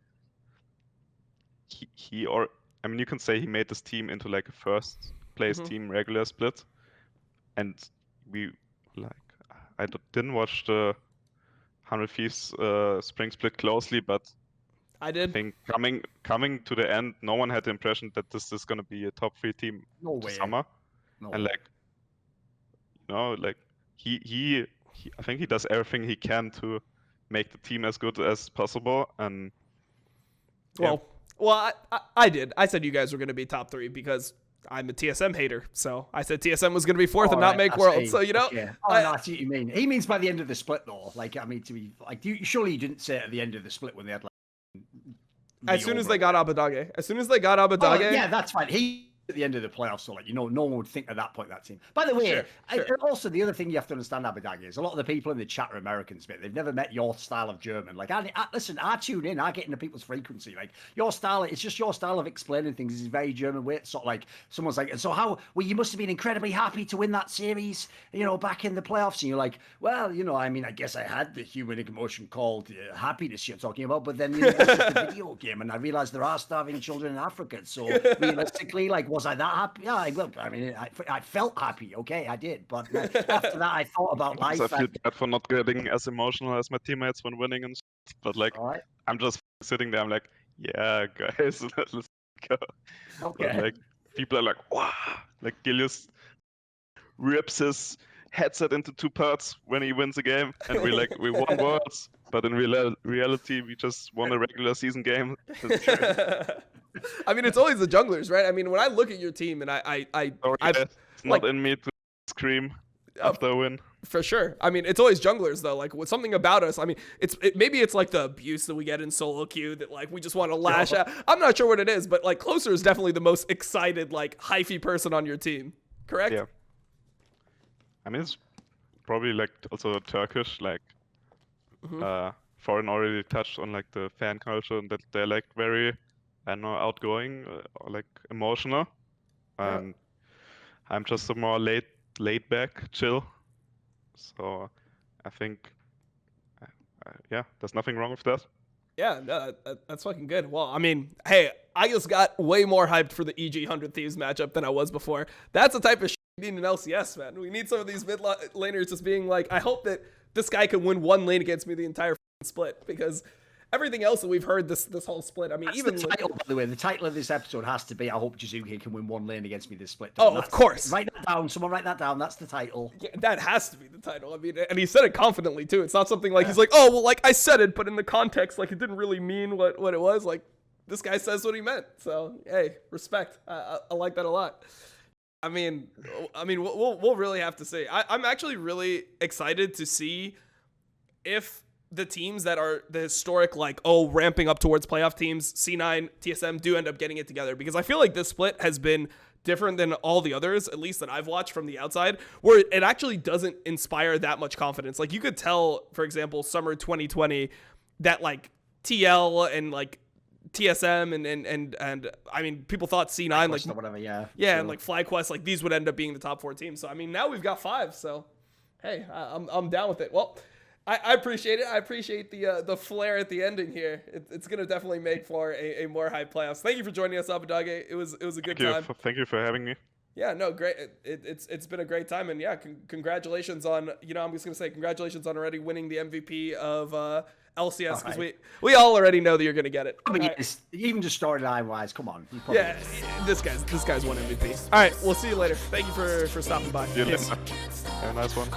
I mean, you can say he made this team into like a first place team regular split, and we like didn't watch the 100 Thieves spring split closely, but I I did. think coming to the end, no one had the impression that this is gonna be a top 3 team No this way. summer. No And way. like, like he I think he does everything he can to make the team as good as possible. And yeah. Well, I did. I said you guys were going to be top 3 because I'm a TSM hater. So I said TSM was going to be 4th and not make Worlds. So, you know. Yeah. Oh, no, I see what you mean. He means by the end of the split, though. Like, I mean, to be like, surely you didn't say it at the end of the split when they had like. As soon as they got Abbedagge. As soon as they got Abbedagge. Oh, yeah, that's fine. He at the end of the playoffs, so like no one would think at that point that team. By the way, Sure. Also the other thing you have to understand, Abbedagge, is a lot of the people in the chat are Americans, but they've never met your style of German. Like, listen, I tune in, I get into people's frequency. Like your style, it's just your style of explaining things is very German way. It's sort of like someone's like, so how? Well, you must have been incredibly happy to win that series, back in the playoffs, and you're like, well, I mean, I guess I had the human emotion called happiness you're talking about, but then it's just a video game, and I realized there are starving children in Africa. So realistically, like, was I that happy? Yeah, I mean, I felt happy. Okay, I did. But after that, I thought about life. I feel bad for not getting as emotional as my teammates when winning and stuff, but like Right. I'm just sitting there. I'm like, yeah, guys, let's go. Okay. But like people are like, wow, like Gilius rips his headset into 2 parts when he wins a game, and we won Worlds, but in reality we just won a regular season game. I mean, it's always the junglers, right? I mean, when I look at your team, and it's not in me to scream after a win. For sure. I mean, it's always junglers though. Like, with something about us. I mean, maybe it's like the abuse that we get in solo queue that like we just want to lash out. I'm not sure what it is, but like Closer is definitely the most excited, like hyphy person on your team. Correct? Yeah. I mean, it's probably like also Turkish, like Foreign already touched on like the fan culture and that they're like very, I don't know, outgoing or like emotional. And I'm just a more laid back, chill. So I think, yeah, there's nothing wrong with that. Yeah, no, that's fucking good. Well, I mean, hey, I just got way more hyped for the EG 100 Thieves matchup than I was before. That's the type of shit we need in LCS, man. We need some of these mid laners just being like, I hope that this guy can win 1 lane against me the entire split, because everything else that we've heard this whole split, I mean, That's even the title, by the way. The title of this episode has to be, I hope Jiizuke can win 1 lane against me this split. Oh, of course. Write that down. Someone write that down. That's the title. Yeah, that has to be the title. I mean, and he said it confidently too. It's not something like he's like, oh, well, like I said it, but in the context, like it didn't really mean what it was. Like this guy says what he meant. So, hey, respect. I like that a lot. I mean, we'll really have to see. I'm actually really excited to see if the teams that are the historic, like, ramping up towards playoff teams, C9, TSM, do end up getting it together. Because I feel like this split has been different than all the others, at least that I've watched from the outside, where it actually doesn't inspire that much confidence. Like, you could tell, for example, summer 2020, that, like, TL and, like, TSM and I mean, people thought C9, like, or whatever, yeah. Yeah, and, like, FlyQuest, like, these would end up being the top 4 teams. So, I mean, now we've got 5, so, hey, I'm down with it. Well, I appreciate it. I appreciate the flair at the ending here. It's gonna definitely make for a more hype playoffs. Thank you for joining us, Abbedagge. It was a good time. Thank you for having me. Yeah, no, great. It's been a great time, and yeah, congratulations on I'm just gonna say congratulations on already winning the MVP of LCS, because we all already know that you're gonna get it. I mean, right. Even just storyline wise, come on. Yeah, this guy's won MVP. All right, we'll see you later. Thank you for stopping by. Have a nice one.